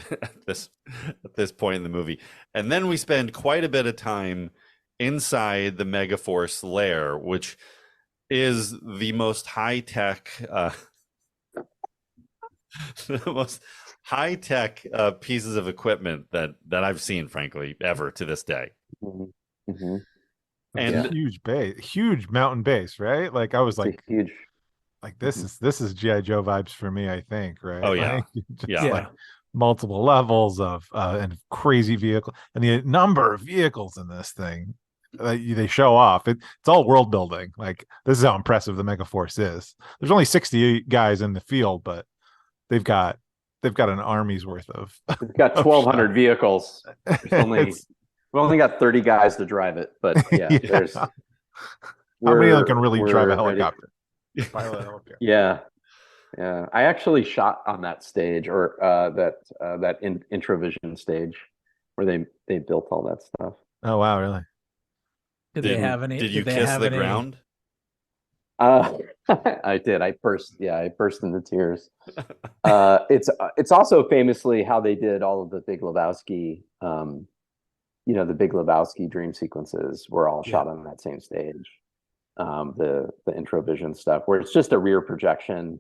this point in the movie. And then we spend quite a bit of time inside the Megaforce lair, which is the most high-tech the most high-tech pieces of equipment that I've seen, frankly, ever to this day. Mm-hmm. Mm-hmm. And huge mountain base, right? Like I was like, huge. Like this is G.I. Joe vibes for me, I think, right? Oh yeah, like, just yeah. like multiple levels of and crazy vehicle, and the number of vehicles in this thing they show off. It's all world building. Like this is how impressive the Megaforce is. There's only 60 guys in the field, but they've got an army's worth of. They've got 1,200 vehicles. We only got 30 guys to drive it, but yeah, there's. How many of them can really drive a helicopter? Yeah. I actually shot on that stage, or that Introvision stage, where they built all that stuff. Oh wow, really? Did they have any? Did you kiss the ground? I did. I burst into tears. It's also famously how they did all of the Big Lebowski. The Big Lebowski dream sequences were all shot on that same stage. The Introvision stuff, where it's just a rear projection,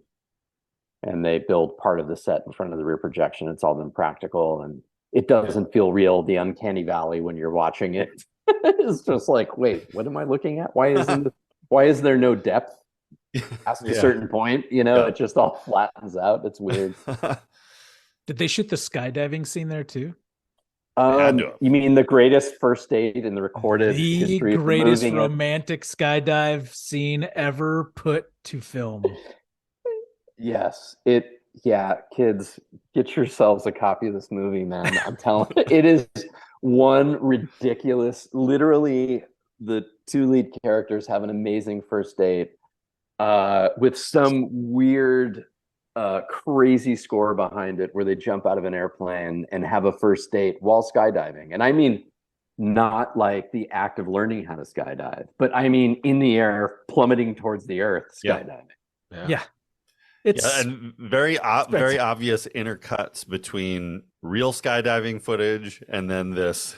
and they build part of the set in front of the rear projection. It's all been practical, and it doesn't feel real. The uncanny valley when you're watching it, it's just like, wait, what am I looking at? Why is there no depth past a certain point? It just all flattens out. It's weird. Did they shoot the skydiving scene there too? You mean the greatest first date in the recorded history of the greatest romantic skydive scene ever put to film? Yes. Kids, get yourselves a copy of this movie, man. I'm telling you, it is one ridiculous, literally the two lead characters have an amazing first date with some weird crazy score behind it, where they jump out of an airplane and have a first date while skydiving. And I mean, not like the act of learning how to skydive, but I mean in the air, plummeting towards the earth, skydiving. Yeah. It's and very obvious intercuts between real skydiving footage and then this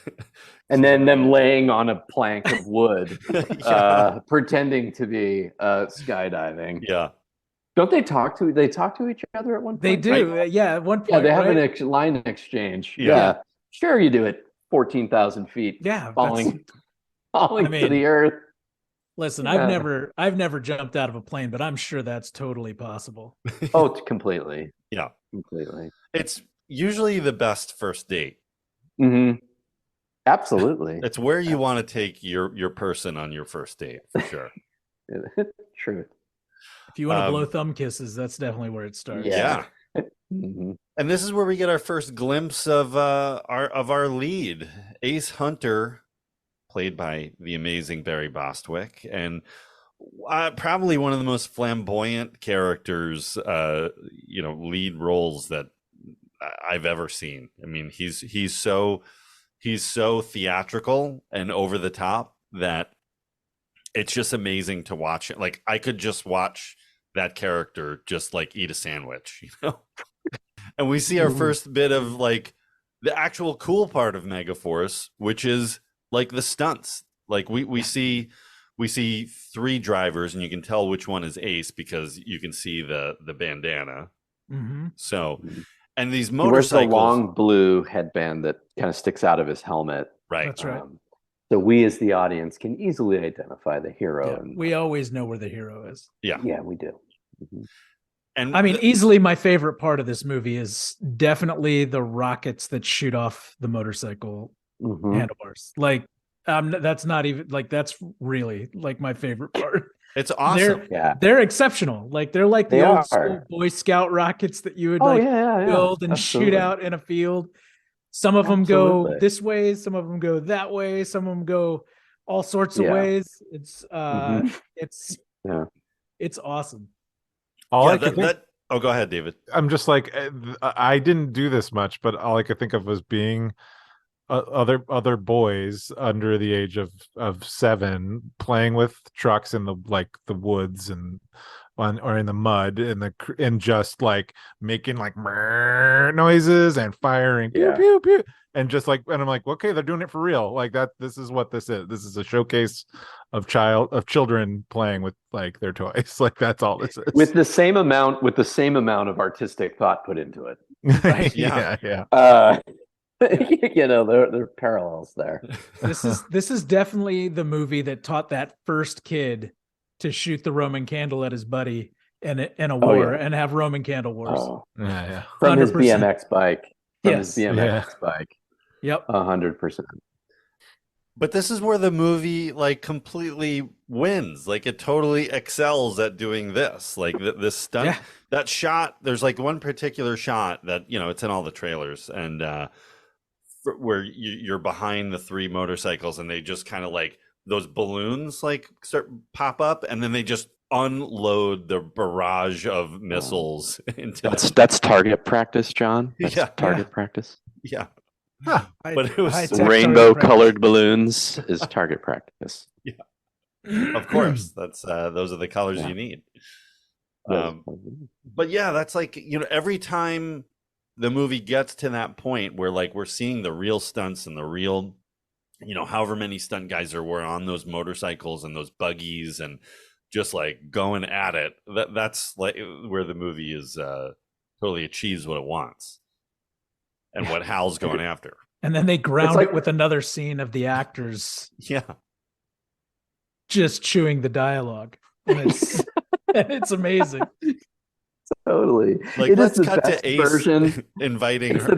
and then them laying on a plank of wood pretending to be skydiving. Don't they talk to each other at one point? They do. Right? At one point. Yeah, they have an line exchange. Yeah. Sure, you do it 14,000 feet. Yeah. Falling to the earth. Listen, I've never jumped out of a plane, but I'm sure that's totally possible. Oh, completely. Yeah. Completely. It's usually the best first date. Mm-hmm. Absolutely. It's where you want to take your person on your first date, for sure. True. If you want to blow thumb kisses, that's definitely where it starts. Yeah. Mm-hmm. And this is where we get our first glimpse of our lead, Ace Hunter, played by the amazing Barry Bostwick, and probably one of the most flamboyant characters, lead roles that I've ever seen. I mean, he's so theatrical and over the top that it's just amazing to watch it. Like I could just watch that character just like eat a sandwich, And we see our first bit of like the actual cool part of Megaforce, which is like the stunts. Like we see three drivers, and you can tell which one is Ace because you can see the bandana. Mm-hmm. So, and these motorcycles, he wears the long blue headband that kind of sticks out of his helmet. Right. That's right. So we as the audience can easily identify the hero. Yeah, we always know where the hero is. Yeah, we do. Mm-hmm. And I mean, easily my favorite part of this movie is definitely the rockets that shoot off the motorcycle handlebars. Like, that's not even like, that's really like my favorite part. It's awesome. They're exceptional. Like they're like the old school Boy Scout rockets that you would build and shoot out in a field. Some of them go this way, some of them go that way, some of them go all sorts of ways. It's it's awesome. Go ahead, David. I'm just like, I didn't do this much, but all I could think of was being other boys under the age of 7 playing with trucks in the the woods and or in the mud and just like making like noises and firing pew pew pew and just like, and I'm like, okay, they're doing it for real. Like that, this is what this is. This is a showcase of children playing with like their toys. Like that's all this is. With the same amount of artistic thought put into it. Right? Yeah. There are parallels there. This is definitely the movie that taught that first kid to shoot the Roman candle at his buddy in a war and have Roman candle wars. From 100%. his BMX bike. Yes. His BMX bike. Yep. 100%. But this is where the movie like completely wins. Like it totally excels at doing this. Like this stunt, that shot. There's like one particular shot that it's in all the trailers, and where you're behind the 3 motorcycles, and they just kind of like those balloons like start pop up, and then they just unload the barrage of missiles into that's target practice, John. That's target practice. Yeah. Huh. But it was rainbow colored balloons is target practice. Yeah. Of course. That's those are the colors you need. But yeah, that's like, every time the movie gets to that point where like we're seeing the real stunts and the real, however many stunt guys there were on those motorcycles and those buggies and just like going at it, that's like where the movie is totally achieves what it wants and what Hal's going after. And then they ground it with another scene of the actors just chewing the dialogue. And it's amazing. Totally. Like, let's cut to Ace version. inviting her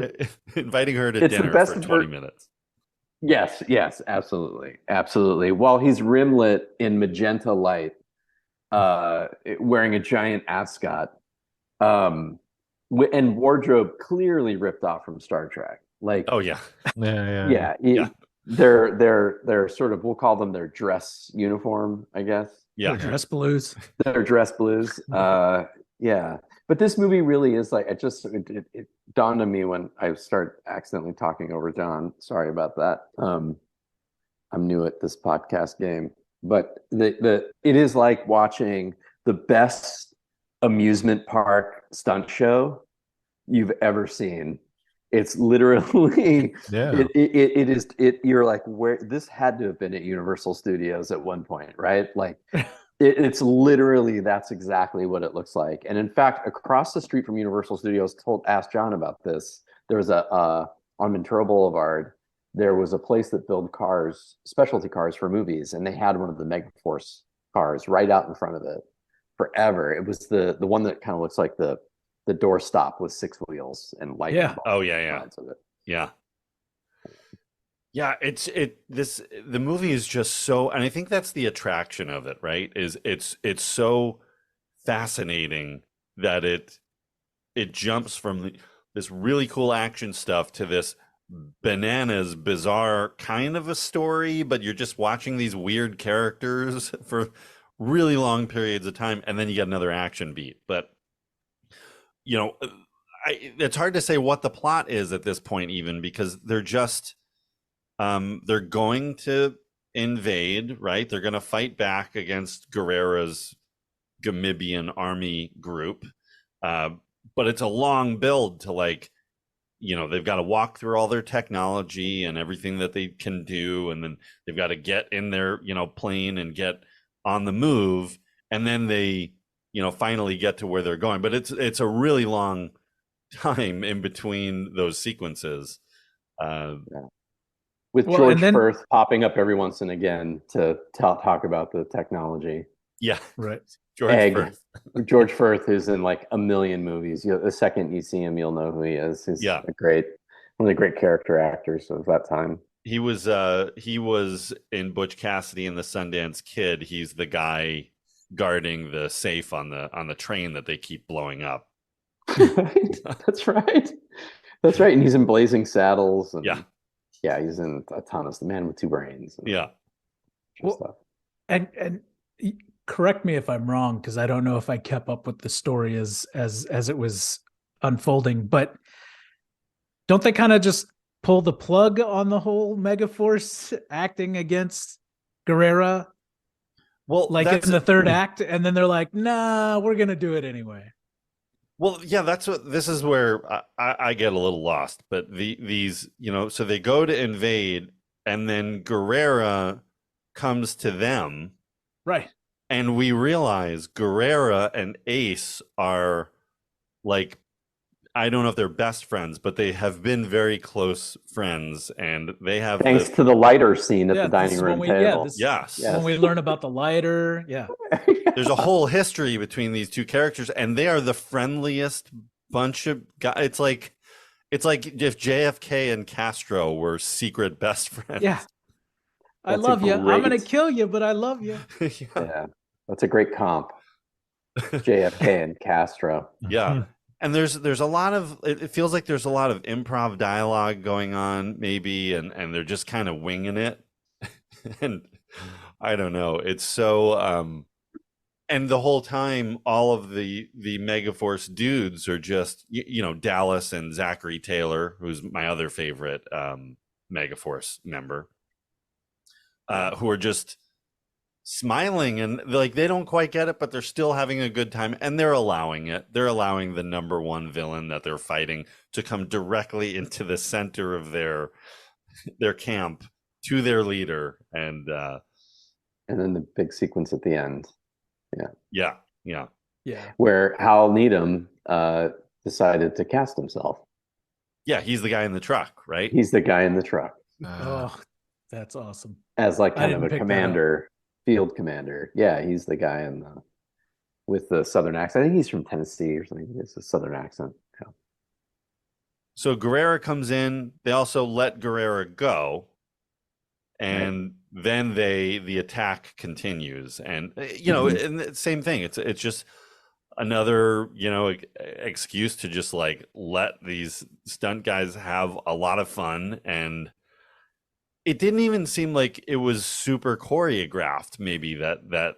to dinner for 20 minutes. Yes, absolutely. While he's rimlit in magenta light, wearing a giant ascot, and wardrobe clearly ripped off from Star Trek. Like, oh yeah. They're sort of, we'll call them their dress uniform, I guess. Yeah, their dress blues. Their dress blues. Yeah. But this movie really is like, it dawned on me when I started accidentally talking over John. Sorry about that. I'm new at this podcast game, but it is like watching the best amusement park stunt show you've ever seen. It's literally, you're like, where this had to have been at Universal Studios at one point, right? Like, it's literally, that's exactly what it looks like. And in fact, across the street from Universal Studios, asked John about this. There was on Ventura Boulevard, there was a place that built cars, specialty cars for movies, and they had one of the Megaforce cars right out in front of it forever. It was the one that kind of looks like the doorstop with 6 wheels and light. Oh yeah. Yeah, the movie is just so, and I think that's the attraction of it, right? Is it's so fascinating that it jumps from this really cool action stuff to this bananas bizarre kind of a story, but you're just watching these weird characters for really long periods of time, and then you get another action beat. But it's hard to say what the plot is at this point, even because they're just they're going to invade, right? They're going to fight back against Guerrera's Gamibian army group, but it's a long build to like, they've got to walk through all their technology and everything that they can do, and then they've got to get in their plane and get on the move, and then they finally get to where they're going. But it's a really long time in between those sequences. With George Firth popping up every once and again to talk about the technology. Yeah, right. George Firth, who's in like a million movies. The second you see him, you'll know who he is. He's one of the great character actors of that time. He was in Butch Cassidy and the Sundance Kid. He's the guy guarding the safe on the train that they keep blowing up. That's right. And he's in Blazing Saddles. And he's in a ton of The Man with Two Brains. Stuff. And correct me if I'm wrong, because I don't know if I kept up with the story as it was unfolding, but don't they kind of just pull the plug on the whole Megaforce acting against Guerrera, Well, like in the third act, and then they're like, "Nah, we're gonna do it anyway." Well, yeah, this is where I get a little lost. But these, so they go to invade, and then Guerrera comes to them, right? And we realize Guerrera and Ace are like, I don't know if they're best friends, but they have been very close friends, and they have thanks to the lighter scene at the dining room table. Yes, when we learn about the lighter. Yeah, there's a whole history between these two characters, and they are the friendliest bunch of guys. It's like if JFK and Castro were secret best friends. Yeah, I love you. I'm gonna kill you, but I love you. Yeah, that's a great comp. JFK and Castro. Yeah. And there's a lot of, it feels like there's a lot of improv dialogue going on, maybe, and they're just kind of winging it. And I don't know. It's so and the whole time all of the Megaforce dudes are just Dallas and Zachary Taylor, who's my other favorite Megaforce member, who are just smiling, and like they don't quite get it, but they're still having a good time, and they're allowing it. They're allowing the number one villain that they're fighting to come directly into the center of their camp, to their leader, and then the big sequence at the end. Yeah. Where Hal Needham decided to cast himself. Yeah, he's the guy in the truck, right? He's the guy in the truck. Oh, that's awesome. As like kind of a commander. Field commander. Yeah, he's the guy with the southern accent. I think he's from Tennessee or something. It's a southern accent. Yeah. So Guerrera comes in. They also let Guerrera go, and then the attack continues. And and the same thing. It's just another excuse to just like let these stunt guys have a lot of fun. And it didn't even seem like it was super choreographed, maybe that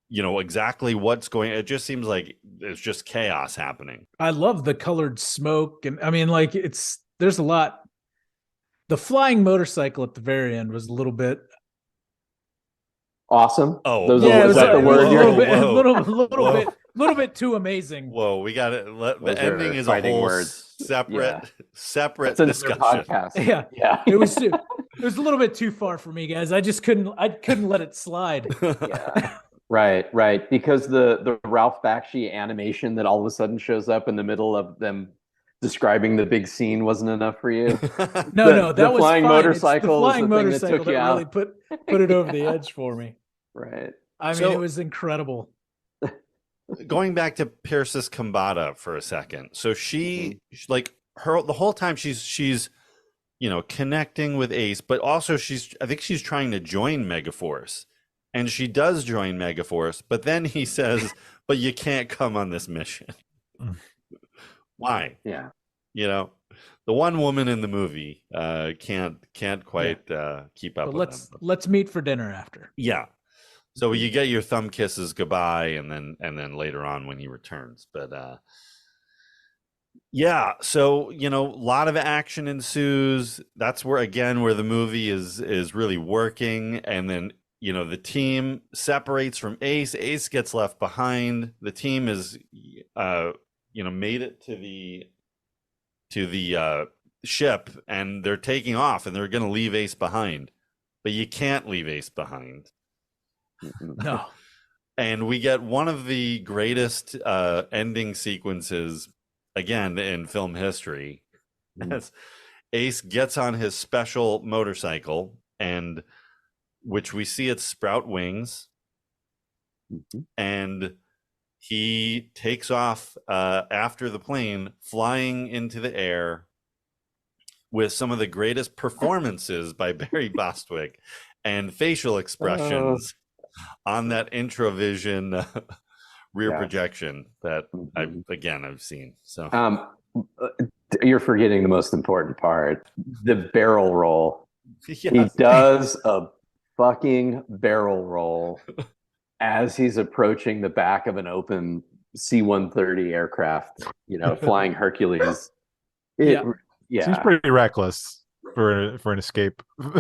exactly what's going. It just seems like it's just chaos happening. I love the colored smoke, and I mean, like there's a lot. The flying motorcycle at the very end was a little bit awesome. Oh, is that the word? A little bit too amazing. Whoa, we got it. The ending is a whole separate discussion. Podcast. Yeah. It was a little bit too far for me, guys. I couldn't let it slide. Yeah. Right. Because the Ralph Bakshi animation that all of a sudden shows up in the middle of them describing the big scene wasn't enough for you. No, that was flying fine. motorcycle. The flying motorcycle that really put it over the edge for me. Right. I mean, it was incredible. Going back to Pierce's Kambata for a second. So she the whole time she's connecting with Ace, but also I think she's trying to join Megaforce. And she does join Megaforce, but then he says, "But you can't come on this mission." Why? Yeah. The one woman in the movie can't quite keep up with them. Let's meet for dinner after. Yeah. So you get your thumb kisses goodbye, and then later on when he returns. But so a lot of action ensues. That's where the movie is really working. And then the team separates from Ace. Ace gets left behind. The team is made it to the ship, and they're taking off, and they're going to leave Ace behind. But you can't leave Ace behind. No. And we get one of the greatest ending sequences again in film history, as Ace gets on his special motorcycle, and which we see it sprout wings, and he takes off after the plane, flying into the air with some of the greatest performances by Barry Bostwick and facial expressions on that Introvision rear projection that I've seen. So you're forgetting the most important part, the barrel roll. Yes. He does a fucking barrel roll as he's approaching the back of an open C-130 aircraft, flying Hercules. Seems pretty reckless for an escape. He's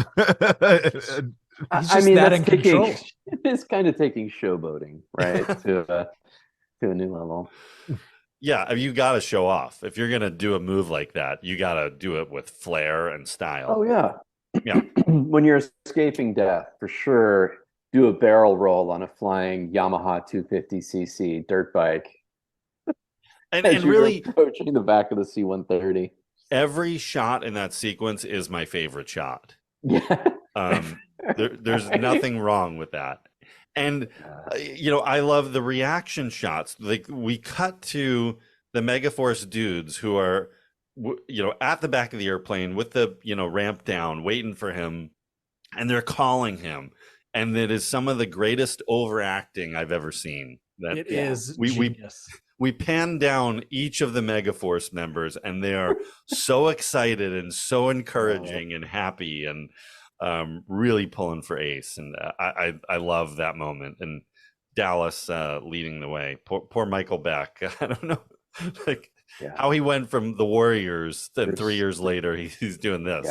just that in control. It's kind of taking showboating, right, to a new level. Yeah, you got to show off. If you're gonna do a move like that, you got to do it with flair and style. Oh yeah, yeah. When you're escaping death, for sure, do a barrel roll on a flying Yamaha 250cc dirt bike, and really approaching the back of the C-130. Every shot in that sequence is my favorite shot. Yeah. There's nothing wrong with that. And, I love the reaction shots. Like, we cut to the Megaforce dudes who are, at the back of the airplane with the, ramp down, waiting for him. And they're calling him. And it is some of the greatest overacting I've ever seen. It is genius. We pan down each of the Megaforce members, and they are so excited and so encouraging and happy and really pulling for Ace. And I love that moment. And Dallas leading the way. Poor Michael Beck. I don't know how he went from the Warriors, then 3 years later he's doing this.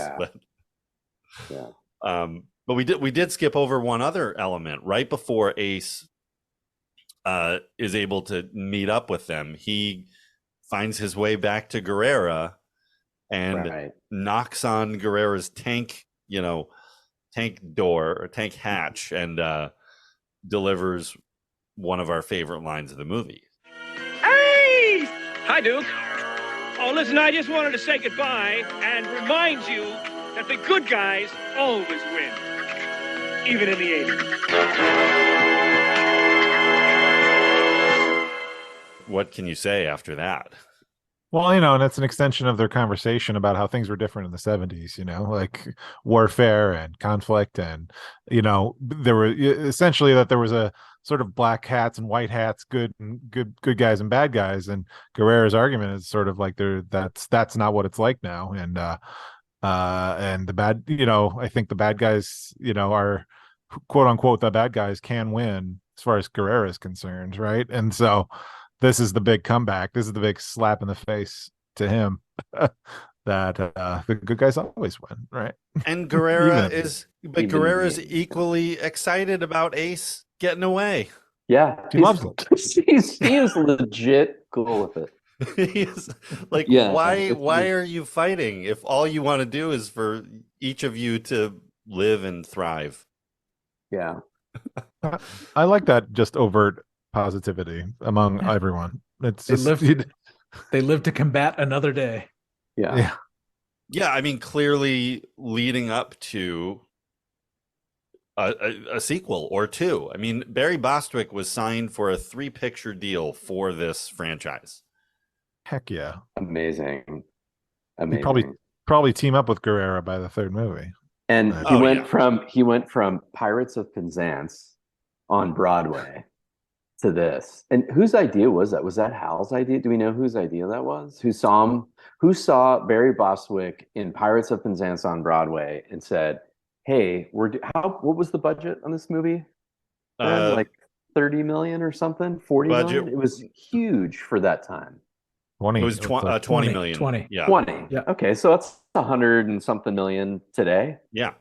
But we did skip over one other element right before Ace is able to meet up with them. He finds his way back to Guerrera and knocks on Guerrera's tank door or tank hatch and delivers one of our favorite lines of the movie. Hey! Hi, Duke. Oh, listen, I just wanted to say goodbye and remind you that the good guys always win, even in the 80s. What can you say after that? Well, and it's an extension of their conversation about how things were different in the 70s, like warfare and conflict. And, there were essentially that there was a sort of black hats and white hats, good guys and bad guys. And Guerrera's argument is sort of like that's not what it's like now. And the bad, I think the bad guys, are quote unquote, the bad guys can win as far as Guerrera is concerned. Right. And so, this is the big comeback. This is the big slap in the face to him that the good guys always win, right? And Guerrera's equally excited about Ace getting away. Yeah, he loves it. He is legit cool with it. He's like, why are you fighting if all you want to do is for each of you to live and thrive? Yeah, I like that just overt positivity among everyone. It's they live to combat another day. Yeah. I mean, clearly leading up to a sequel or two. I mean, Barry Bostwick was signed for a 3-picture deal for this franchise. Heck yeah, amazing. He probably team up with Guerrera by the 3rd movie. And he went from Pirates of Penzance on Broadway to this. And whose idea was that? Was that Hal's idea? Do we know whose idea that was? Who saw Barry Bostwick in Pirates of Penzance on Broadway and said, "Hey, what was the budget on this movie? Like 30 million or something? 40 million? It was huge for that time. 20. It was 20 million. 20. Yeah. 20. Yeah. Okay, so that's 100 and something million today. Yeah.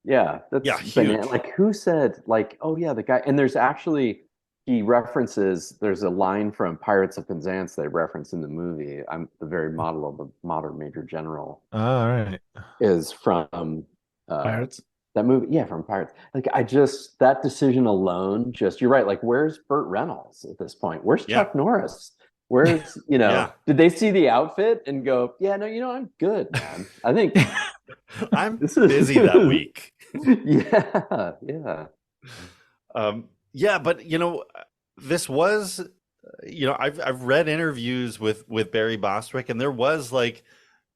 Yeah, that's huge. Like, who said, like, oh yeah, the guy? And there's actually, there's a line from Pirates of Penzance they reference in the movie. I'm the very model of the modern Major General. All right, is from Pirates. That movie, yeah, from Pirates. Like, that decision alone, you're right. Like, where's Burt Reynolds at this point? Where's Chuck Norris? Where's Did they see the outfit and go, yeah, no, I'm good, man. I think I'm busy that week. Yeah. But this was, I've read interviews with Barry Bostwick, and there was like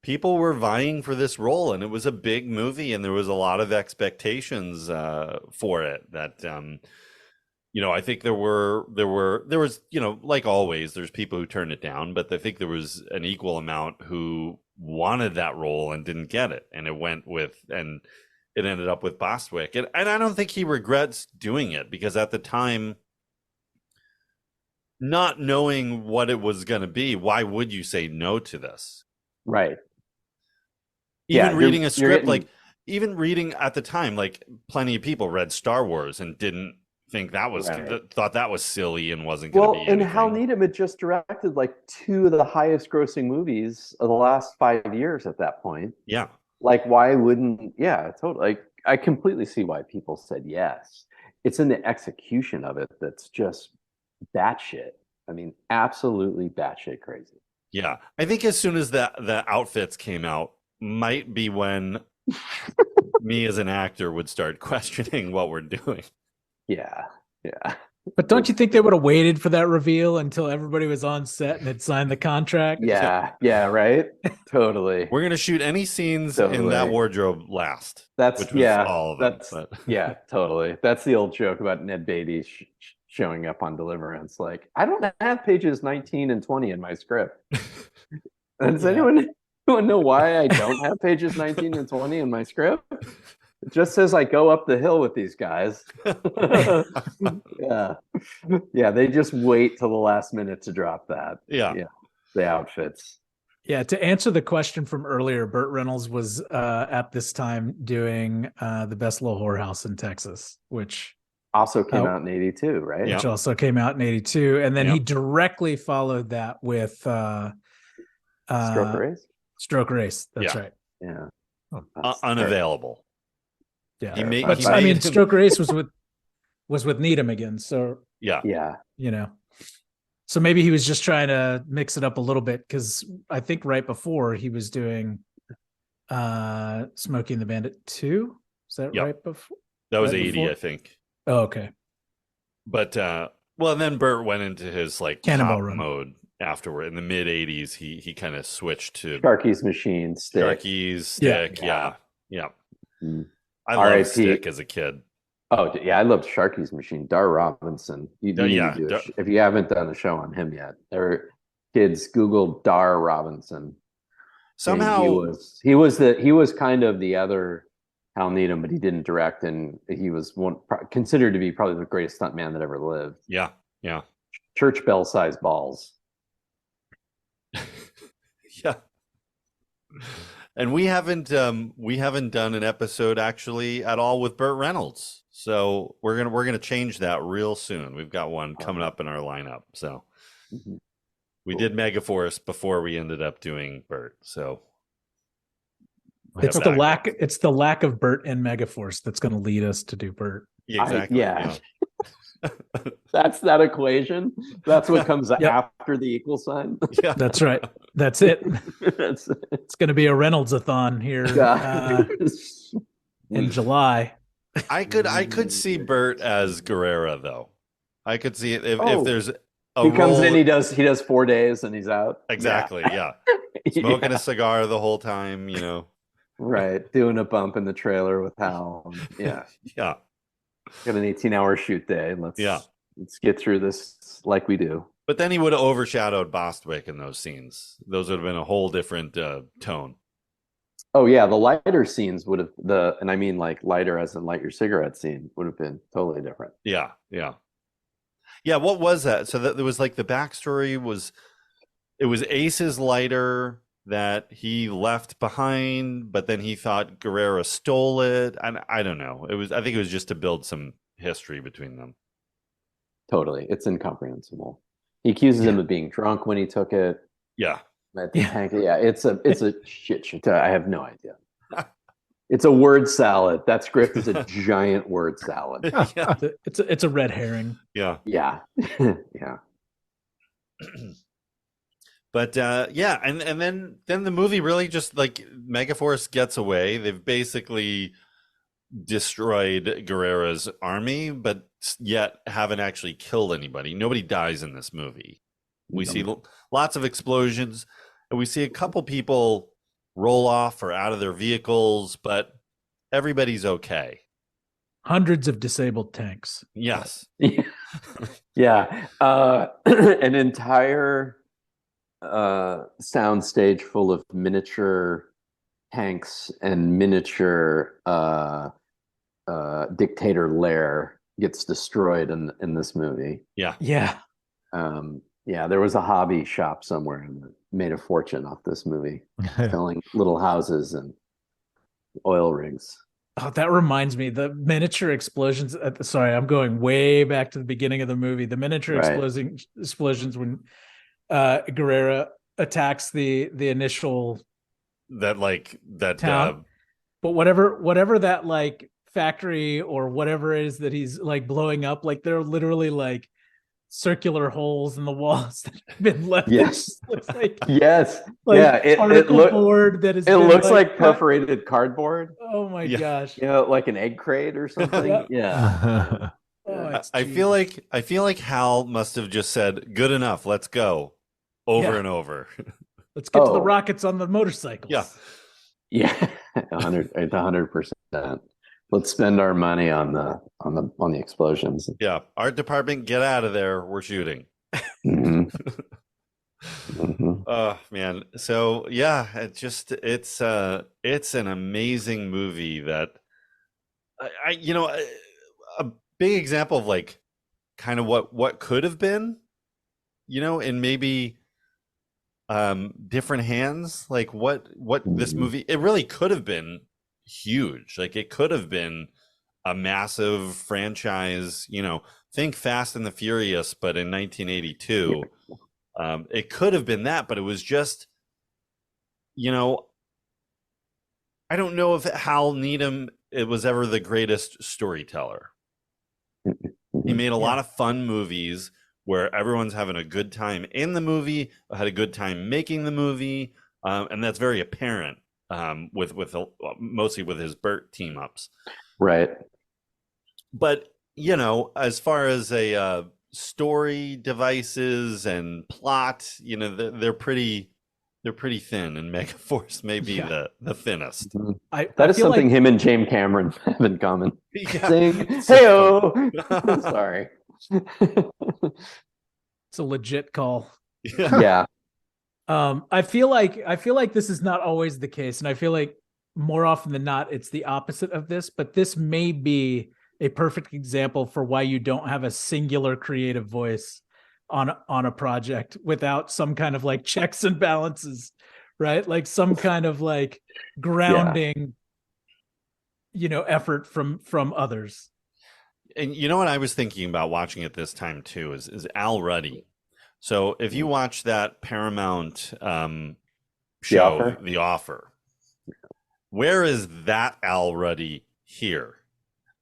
people were vying for this role, and it was a big movie, and there was a lot of expectations for it. That I think there was like always, there's people who turned it down, but I think there was an equal amount who wanted that role and didn't get it, and it ended up with Bostwick. And I don't think he regrets doing it, because at the time, not knowing what it was going to be, why would you say no to this? Right. Even Yeah, reading a you're script, getting- like even reading at the time, like plenty of people read Star Wars and didn't think that was Right. thought that was silly and wasn't going to Well, be and anything. Hal Needham had just directed like two of the highest grossing movies of the last 5 years at that point. Yeah. Like, why wouldn't, yeah, totally. Like, I completely see why people said yes. It's in the execution of it that's just batshit. I mean, absolutely batshit crazy. Yeah. I think as soon as the outfits came out might be when me as an actor would start questioning what we're doing. Yeah. Yeah. But don't you think they would have waited for that reveal until everybody was on set and had signed the contract? Yeah. Yeah. Right. Totally. We're going to shoot any scenes in that wardrobe last. That's, which was yeah. all of them. Yeah, totally. That's the old joke about Ned Beatty showing up on Deliverance. Like, I don't have pages 19 and 20 in my script. Does anyone know why I don't have pages 19 and 20 in my script? It just says I go up the hill with these guys. Yeah. Yeah, they just wait till the last minute to drop that. Yeah. The outfits. Yeah, to answer the question from earlier, Burt Reynolds was at this time doing The Best Little Whorehouse in Texas, which also came out in 82, right? Which also came out in 82. And then he directly followed that with Stroke Race? Stroke Race. That's right. Yeah. Unavailable. Yeah. But I mean, Stroke Race was with Needham again. So yeah. You know. So maybe he was just trying to mix it up a little bit, because I think right before he was doing Smokey and the Bandit 2. Is that right before? That was 80, I think. Oh, okay. But well, and then Burt went into his like Cannonball top Run mode afterward. In the mid 80s, he kind of switched to Sharky's Machine, Stick. Sharky's Stick, yeah. Mm. I loved Stick as a kid. Oh yeah, I loved Sharky's Machine. Dar Robinson. If you haven't done a show on him yet, kids Google Dar Robinson. Somehow he was kind of the other Hal Needham, but he didn't direct, and he was considered to be probably the greatest stuntman that ever lived. Yeah. Church bell size balls. Yeah. And we haven't done an episode actually at all with Burt Reynolds. So we're gonna change that real soon. We've got one coming up in our lineup. So we did Megaforce before we ended up doing Burt. So it's the lack of Burt and Megaforce that's going to lead us to do Burt. Exactly. That's that equation. That's what comes after the equal sign. Yeah, that's right. That's it. It's going to be a Reynolds-a-thon here in July. I could see Burt as Guerrera though. I could see it if there's a comes in, he does 4 days and he's out. Exactly. Yeah. Smoking a cigar the whole time, Right. Doing a bump in the trailer with Hal. Yeah. Yeah. Got an 18-hour shoot day. Let's get through this like we do. But then he would have overshadowed Bostwick in those scenes. Those would have been a whole different tone. Oh yeah, the lighter scenes would have and I mean like lighter as in light your cigarette scene would have been totally different. Yeah. What was that? So there was like the backstory was Ace's lighter that he left behind, but then he thought Guerrera stole it. And I don't know. I think it was just to build some history between them. Totally. It's incomprehensible. He accuses him of being drunk when he took it. Yeah. It's a shit show. I have no idea. It's a word salad. That script is a giant word salad. It's a red herring. Yeah. Yeah. But and then the movie really just like Megaforce gets away. They've basically destroyed Guerrera's army, but yet haven't actually killed anybody. Nobody dies in this movie. We see lots of explosions, and we see a couple people roll off or out of their vehicles, but everybody's okay. Hundreds of disabled tanks. Yes. Yeah. An entire soundstage full of miniature tanks and miniature dictator lair gets destroyed in this movie. Yeah. Yeah. Yeah, there was a hobby shop somewhere that made a fortune off this movie, selling little houses and oil rigs. Oh, that reminds me, the miniature explosions. Sorry, I'm going way back to the beginning of the movie. The miniature Right. explosions when Guerrera attacks the initial that town. But whatever that like factory or whatever it is that he's like blowing up, like they're literally like circular holes in the walls that have been left. Yes. It looks like Yes. like Yeah. particle board that is. It looks like perforated cardboard. Oh my gosh. You know, like an egg crate or something. Yeah. Oh, I feel like Hal must have just said, "Good enough, let's go," over and over. Let's get to the rockets on the motorcycles. Yeah, 100%. Let's spend our money on the explosions. Yeah, art department, get out of there. We're shooting. Mm-hmm. Oh man, so yeah, it's an amazing movie that I a big example of like kind of what could have been, and maybe different hands, like what this movie, it really could have been huge. Like it could have been a massive franchise, think Fast and the Furious, but in 1982. It could have been that, but it was just, I don't know if Hal Needham it was ever the greatest storyteller. He made a lot of fun movies where everyone's having a good time in the movie, had a good time making the movie, and that's very apparent with mostly with his Burt team ups. Right. But as far as a story devices and plot, they're pretty thin, and Megaforce may be the thinnest. That is something him and James Cameron have in common. Yeah. Saying, "Hey-o." Sorry. It's a legit call. Yeah. I feel like this is not always the case, and I feel like more often than not it's the opposite of this, but this may be a perfect example for why you don't have a singular creative voice on a project without some kind of like checks and balances, right? Like some kind of like grounding, effort from others. And you know what I was thinking about watching it this time too is Al Ruddy. So if you watch that Paramount show, The Offer, where is that Al Ruddy here?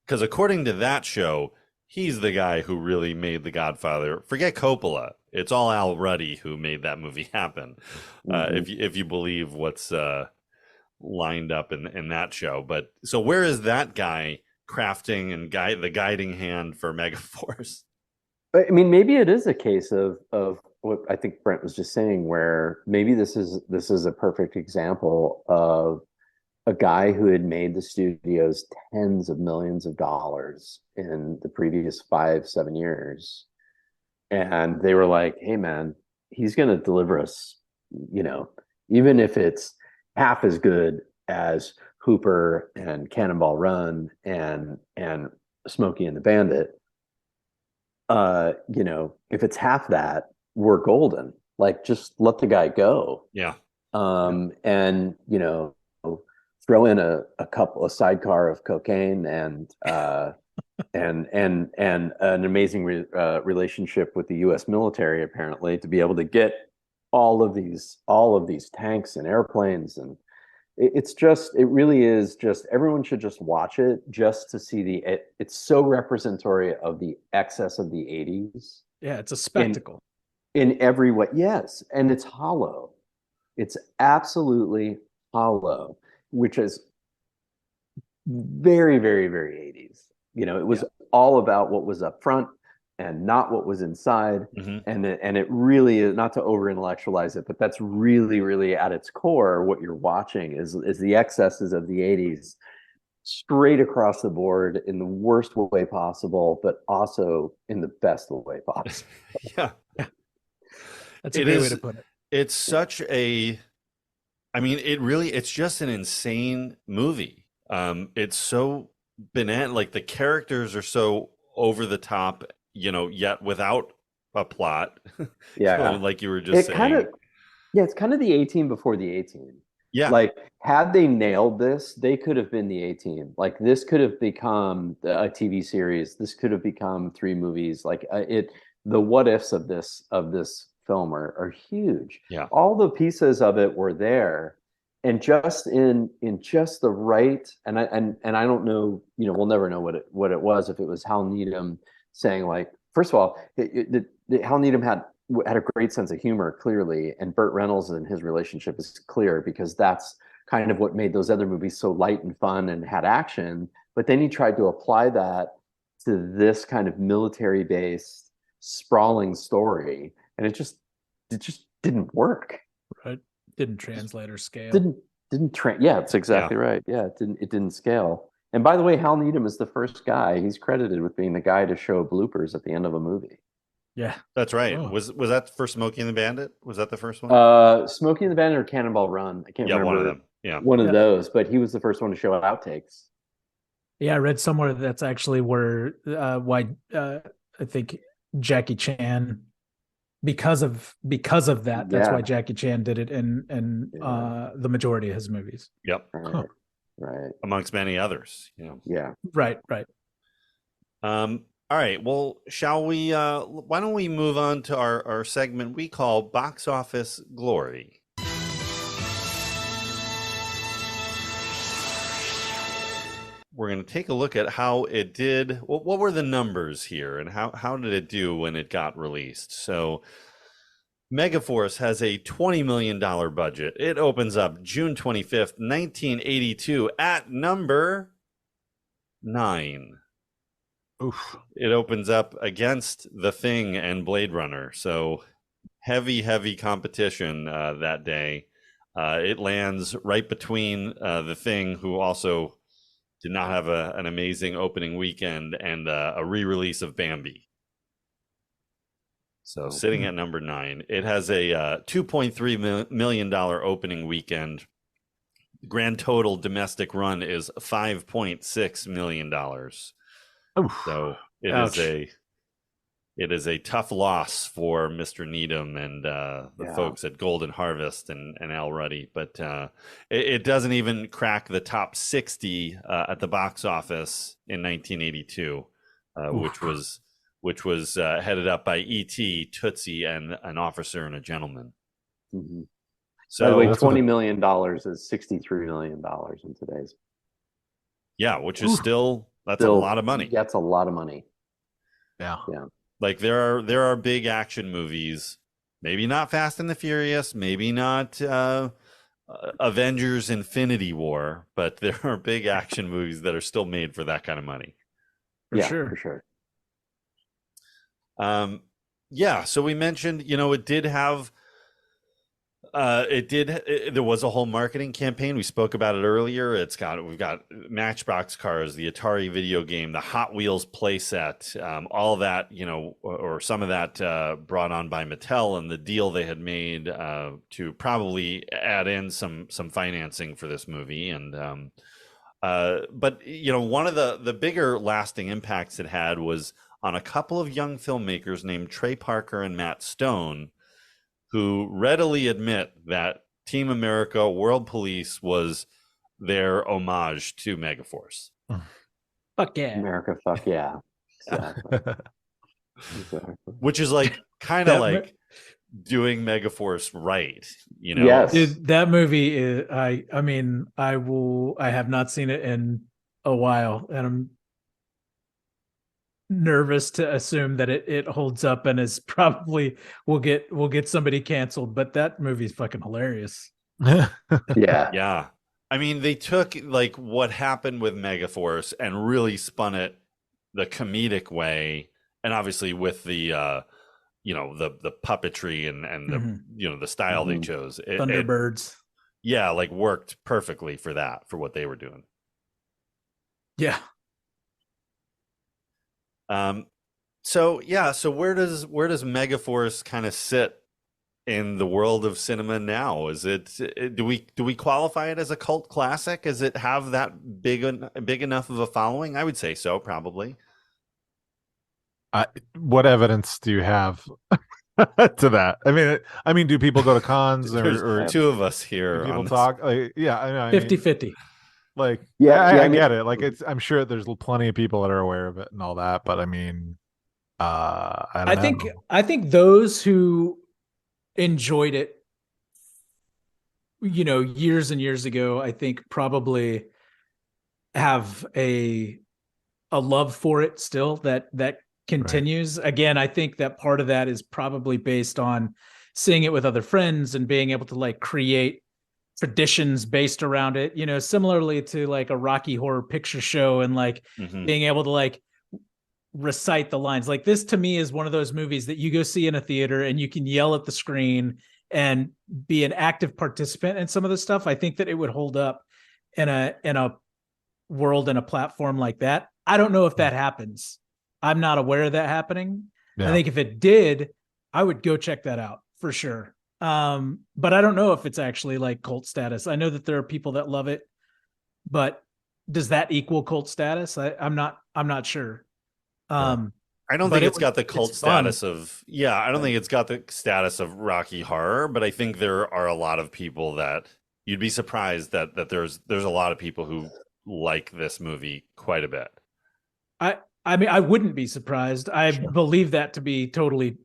Because according to that show, he's the guy who really made The Godfather. Forget Coppola. It's all Al Ruddy who made that movie happen. If you believe what's lined up in that show. But so where is that guy crafting and the guiding hand for Megaforce? I mean, maybe it is a case of what I think Brent was just saying, where maybe this is a perfect example of a guy who had made the studios tens of millions of dollars in the previous 5-7 years. And they were like, "Hey man, he's going to deliver us, even if it's half as good as Hooper and Cannonball Run and Smokey and the Bandit. If it's half that, we're golden. Like, just let the guy go." Yeah. And throw in a sidecar of cocaine and an amazing relationship with the U.S. military, apparently, to be able to get all of these tanks and airplanes. And it really is just, everyone should just watch it just to see it's so representatory of the excess of the 80s. Yeah, it's a spectacle in every way. Yes, and it's hollow. It's absolutely hollow, which is very, very, very 80s. It was all about what was up front and not what was inside. And it really is, not to over intellectualize it, but that's really, really at its core what you're watching is the excesses of the 80s straight across the board in the worst way possible, but also in the best way possible. Yeah. That's a great way to put it. It's such a, it's just an insane movie. It's so banana, like the characters are so over the top, yet without a plot. Yeah. Like you were just It kind saying. of, yeah, it's kind of the A-Team before the A-Team. Yeah. Like, had they nailed this, they could have been the A-Team. Like, this could have become a TV series. This could have become 3 movies. Like, the what ifs of this film are huge. Yeah. All the pieces of it were there, and just in just the right. And I don't know. We'll never know what it was, if it was Hal Needham saying, like, first of all, Hal Needham had a great sense of humor, clearly, and Burt Reynolds and his relationship is clear, because that's kind of what made those other movies so light and fun and had action. But then he tried to apply that to this kind of military-based, sprawling story, and it just didn't work. Right? Didn't translate or scale. Yeah, that's exactly right. Yeah, it didn't scale. And by the way, Hal Needham is the first guy. He's credited with being the guy to show bloopers at the end of a movie. Yeah, that's right. Oh. Was that for Smokey and the Bandit? Was that the first one? Smokey and the Bandit or Cannonball Run? I can't remember. One of them. Yeah, one of those. But he was the first one to show outtakes. Yeah, I read somewhere that's actually where why I think Jackie Chan, because of that, that's why Jackie Chan did it in the majority of his movies. Yep. Right. Amongst many others. Yeah. Right. All right. Well, shall we? Why don't we move on to our segment we call Box Office Glory? We're going to take a look at how it did. What were the numbers here, and how did it do when it got released? So, Megaforce has a $20 million budget. It opens up June 25th, 1982, at number 9. Oof. It opens up against The Thing and Blade Runner. So heavy competition that day. It lands right between The Thing, who also did not have an amazing opening weekend, and a re-release of Bambi. So sitting at number 9. It has a $2.3 million opening weekend. Grand total domestic run is $5.6 million. Oof. So it is a tough loss for Mr. Needham and the folks at Golden Harvest and Al Ruddy, but it doesn't even crack the top 60 at the box office in 1982, which was headed up by E.T., Tootsie, and An Officer and a Gentleman. Mm-hmm. So, by the way, $20 million is $63 million in today's. Yeah, which is still a lot of money. That's a lot of money. Yeah. Like there are big action movies, maybe not Fast and the Furious, maybe not Avengers Infinity War, but there are big action movies that are still made for that kind of money. For sure. So we mentioned, it did have there was a whole marketing campaign. We spoke about it earlier. We've got Matchbox cars, the Atari video game, the Hot Wheels playset, all that, or some of that brought on by Mattel, and the deal they had made to probably add in some financing for this movie. And but one of the bigger lasting impacts it had was on a couple of young filmmakers named Trey Parker and Matt Stone, who readily admit that Team America World Police was their homage to Megaforce. Fuck yeah. America, fuck yeah. Exactly. Which is like kind of like doing Megaforce right, Yes. Dude, that movie is I have not seen it in a while, and I'm nervous to assume that it holds up and is probably will get somebody canceled, but that movie's fucking hilarious. Yeah. I mean, they took like what happened with Megaforce and really spun it the comedic way, and obviously with the the puppetry and the the style they chose. Thunderbirds. Like worked perfectly for what they were doing. Yeah. So where does Megaforce kind of sit in the world of cinema now? Is it do we qualify it as a cult classic? Does it have that big enough of a following? I would say so, probably. What evidence do you have to that? I mean, do people go to cons There's or two of us do here people on this. talk? Like, yeah, I mean, 50-50. like, Yeah, I I mean, get it. Like, I'm sure there's plenty of people that are aware of it and all that, but I mean, I don't know. I think those who enjoyed it, years and years ago, I think probably have a love for it still that continues. Right. Again, I think that part of that is probably based on seeing it with other friends and being able to like create traditions based around it, similarly to like a Rocky Horror Picture Show and like being able to like recite the lines. Like this to me is one of those movies that you go see in a theater and you can yell at the screen and be an active participant in some of the stuff. I think that it would hold up in a world and a platform like that. I don't know if that happens. I'm not aware of that happening. Yeah. I think if it did, I would go check that out for sure. But I don't know if it's actually like cult status. I know that there are people that love it, but does that equal cult status? I'm not sure. I don't think it's got the cult status of, I don't think it's got the status of Rocky Horror, but I think there are a lot of people that you'd be surprised that there's a lot of people who like this movie quite a bit. I mean, I wouldn't be surprised. I believe that to be totally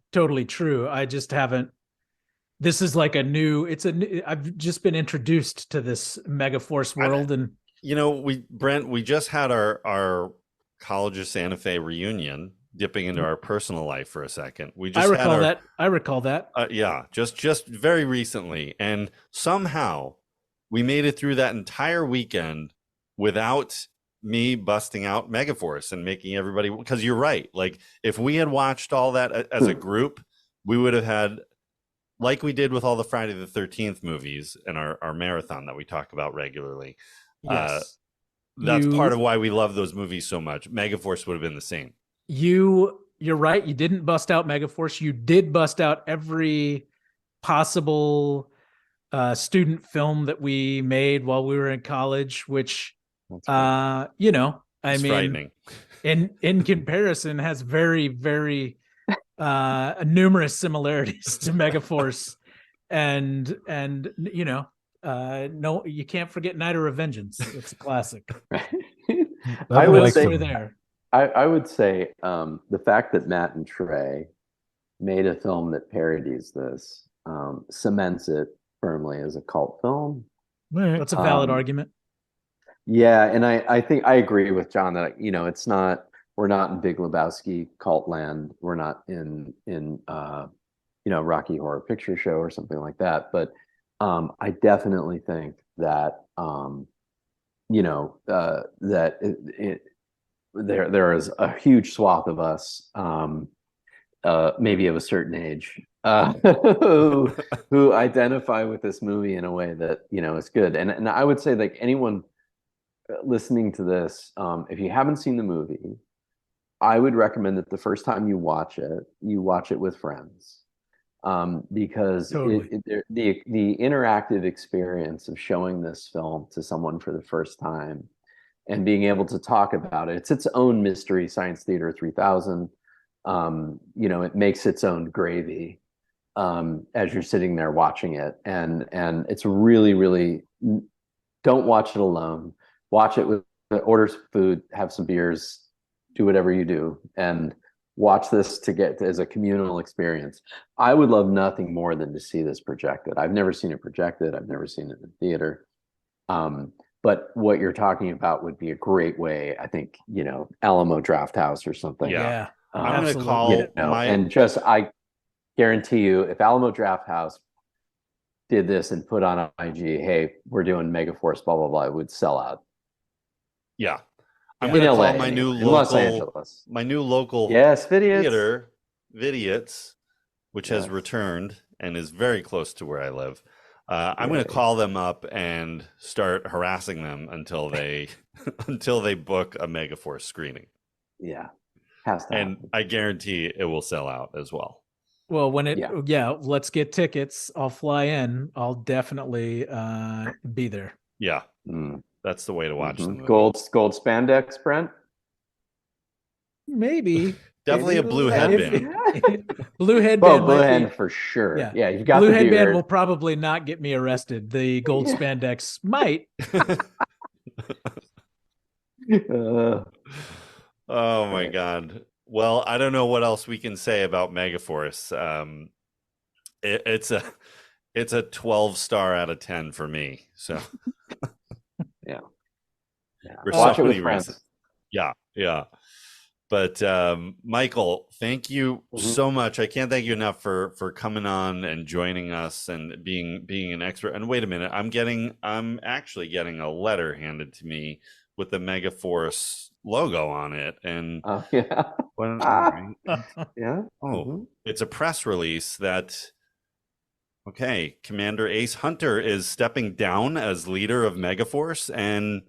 true. I just haven't. This is like I've just been introduced to this Megaforce world, and we just had our College of Santa Fe reunion, dipping into our personal life for a second. I recall that. Just very recently, and somehow we made it through that entire weekend without me busting out Megaforce and making everybody, because you're right. Like if we had watched all that as a group, we would have had, like we did with all the Friday the 13th movies and our marathon that we talk about regularly. Yes. That's part of why we love those movies so much. Megaforce would have been the same. You're right. You didn't bust out Megaforce. You did bust out every possible student film that we made while we were in college, which I mean, in comparison has very, very numerous similarities to Megaforce, and no, you can't forget Night of Revengeance. It's a classic. I would say the fact that Matt and Trey made a film that parodies this cements it firmly as a cult film. That's a valid argument. Yeah, and I think I agree with John that it's not, we're not in Big Lebowski cult land. We're not in Rocky Horror Picture Show or something like that. But I definitely think that there is a huge swath of us, maybe of a certain age, who identify with this movie in a way that is good. And I would say, like, anyone listening to this, if you haven't seen the movie, I would recommend that the first time you watch it with friends, because totally. The interactive experience of showing this film to someone for the first time and being able to talk about it, it's its own Mystery Science Theater 3000. It makes its own gravy as you're sitting there watching it, and it's really, really, don't watch it alone. Watch it with, order food, have some beers, do whatever you do, and watch this as a communal experience. I would love nothing more than to see this projected. I've never seen it projected. I've never seen it in theater. But what you're talking about would be a great way, I think, Alamo Drafthouse or something. Yeah. I'm going to call I guarantee you, if Alamo Drafthouse did this and put on IG, hey, we're doing Megaforce, blah, blah, blah, it would sell out. Yeah. I'm going to call my new local theater, Vidiots, which has returned and is very close to where I live. I'm going to call them up and start harassing them until they book a Megaforce screening. Yeah. And I guarantee it will sell out as well. Well, when let's get tickets. I'll fly in. I'll definitely be there. Yeah. That's the way to watch the movie. Gold spandex, Brent? Maybe. Definitely a blue headband. Blue headband. Blue headband for sure. Yeah, you've got blue the headband beard. will probably not get me arrested. The gold spandex might. Oh my God. Well, I don't know what else we can say about Megaforce. It's a 12 star out of 10 for me. So yeah. For Watch so it many with friends. reasons. Yeah. But Michael, thank you so much. I can't thank you enough for coming on and joining us and being an expert. And wait a minute, I'm actually getting a letter handed to me with the Megaforce logo on it. And yeah. Yeah. It's a press release that Commander Ace Hunter is stepping down as leader of Megaforce, and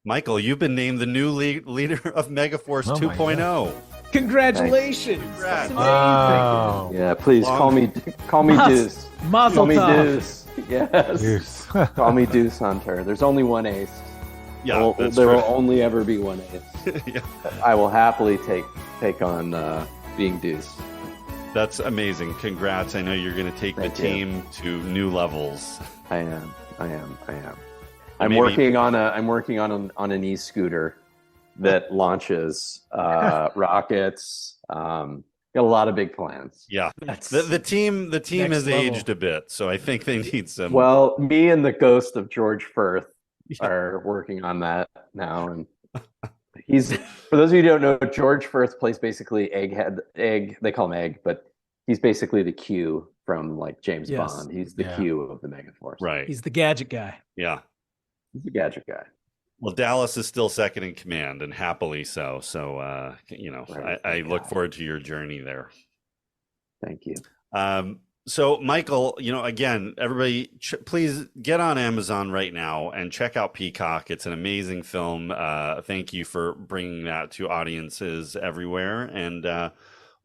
Michael, you've been named the new leader of Megaforce 2.0. Congratulations! Congrats. Wow. Yeah, please call me Deuce. Mazel Call me tov. Deuce. Yes. Deuce. Call me Deuce Hunter. There's only one ace. Yeah, there will only ever be one ace. Yeah. I will happily take on being Deuce. That's amazing. Congrats. I know you're going to take the team to new levels. I am. I'm working on an e-scooter that launches rockets. Got a lot of big plans. Yeah, the team has aged a bit, so I think they need some. Well, me and the ghost of George Firth are working on that now, and he's, for those of you who don't know, George Firth plays basically Egg. They call him Egg, but he's basically the Q from like James Bond. He's the Q of the Megaforce. Right. He's the gadget guy. Yeah. He's a gadget guy. Well, Dallas is still second in command, and happily so. So, I look forward to your journey there. Thank you. So, Michael, again, everybody, please get on Amazon right now and check out Peacock. It's an amazing film. Thank you for bringing that to audiences everywhere. And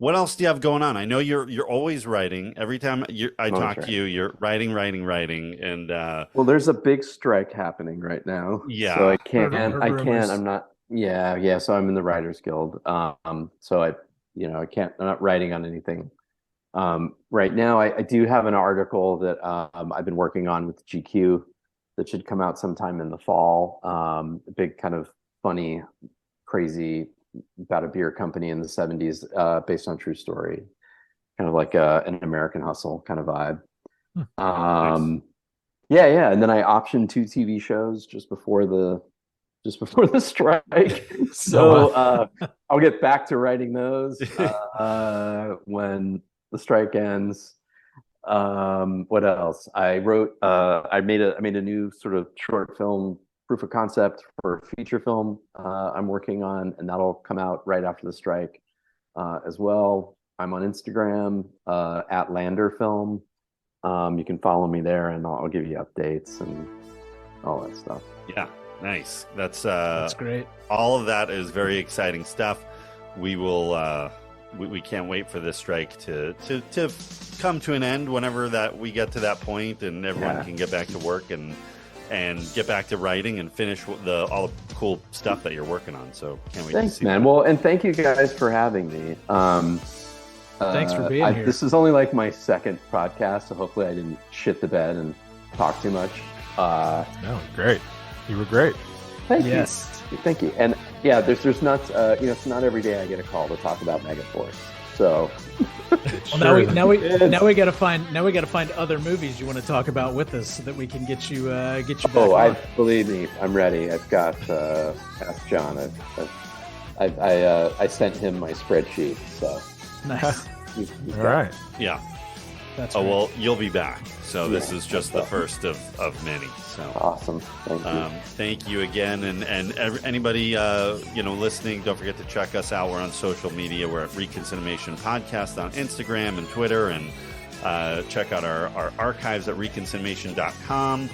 what else do you have going on? I know you're always writing. Every time I talk to you, you're writing. And well, there's a big strike happening right now. Yeah. So I'm not. Yeah. So I'm in the Writers Guild. So I'm not writing on anything. Right now, I do have an article that I've been working on with GQ that should come out sometime in the fall. A big kind of funny, crazy about a beer company in the 70s, based on true story, kind of like an American Hustle kind of vibe. Nice. Yeah. And then I optioned 2 TV shows just before the strike. So I'll get back to writing those when the strike ends. What else? I wrote. I made a new sort of short film proof of concept for a feature film I'm working on, and that'll come out right after the strike as well. I'm on Instagram at Lander Film. You can follow me there, and I'll give you updates and all that stuff. Yeah, nice. That's great. All of that is very exciting stuff. We will. We can't wait for this strike to come to an end whenever that we get to that point, and everyone can get back to work and get back to writing and finish all the cool stuff that you're working on. So can't wait to see man. that. Well, and thank you guys for having me. Thanks for being here. This is only like my second podcast, so hopefully I didn't shit the bed and talk too much. No, great. You were great. Thank you. Thank you. And yeah, there's not it's not every day I get a call to talk about Megaforce. So well, now we got to find other movies you want to talk about with us so that we can get you back. Believe me, I'm ready. I've got ask John. I sent him my spreadsheet. So nice. All right. Yeah. That's right. Well, you'll be back. So this is just the first of many. So awesome. Thank you. Thank you again, and anybody listening, don't forget to check us out. We're on social media. We're at ReconCinemation Podcast on Instagram and Twitter, and check out our archives at ReconCinemation.com.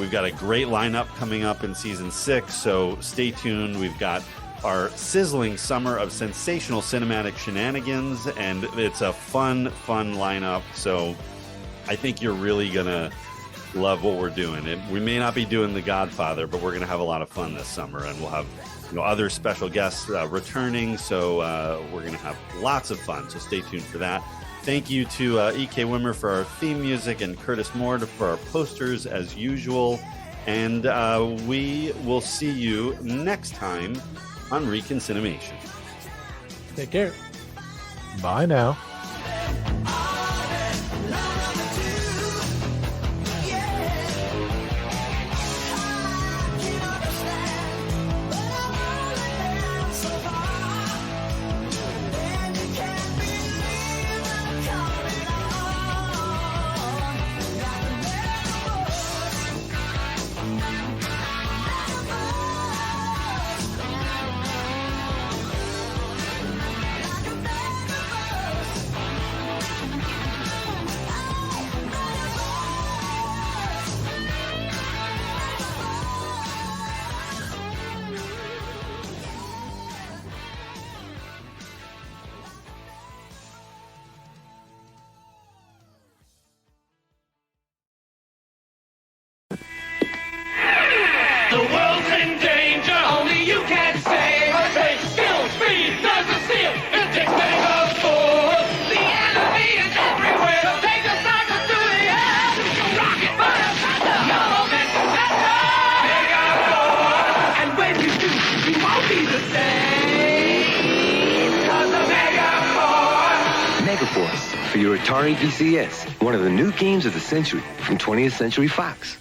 We've got a great lineup coming up in season 6, so stay tuned. We've got our sizzling summer of sensational cinematic shenanigans, and it's a fun lineup. So I think you're really gonna love what we're doing. We may not be doing The Godfather, but we're going to have a lot of fun this summer, and we'll have other special guests returning. So we're going to have lots of fun. So stay tuned for that. Thank you to E.K. Wimmer for our theme music and Curtis Moore for our posters as usual. And we will see you next time on ReconCinemation. Take care. Bye now. The world's in danger, only you can save us. They still speed, does the seal, it takes Megaforce. The enemy is everywhere, so take the cycle to the air. Rocket, fire, thunder, no momentum, Megaforce. And when you do, you won't be the same. Cause the Megaforce. Megaforce for your Atari VCS, one of the new games of the century from 20th Century Fox.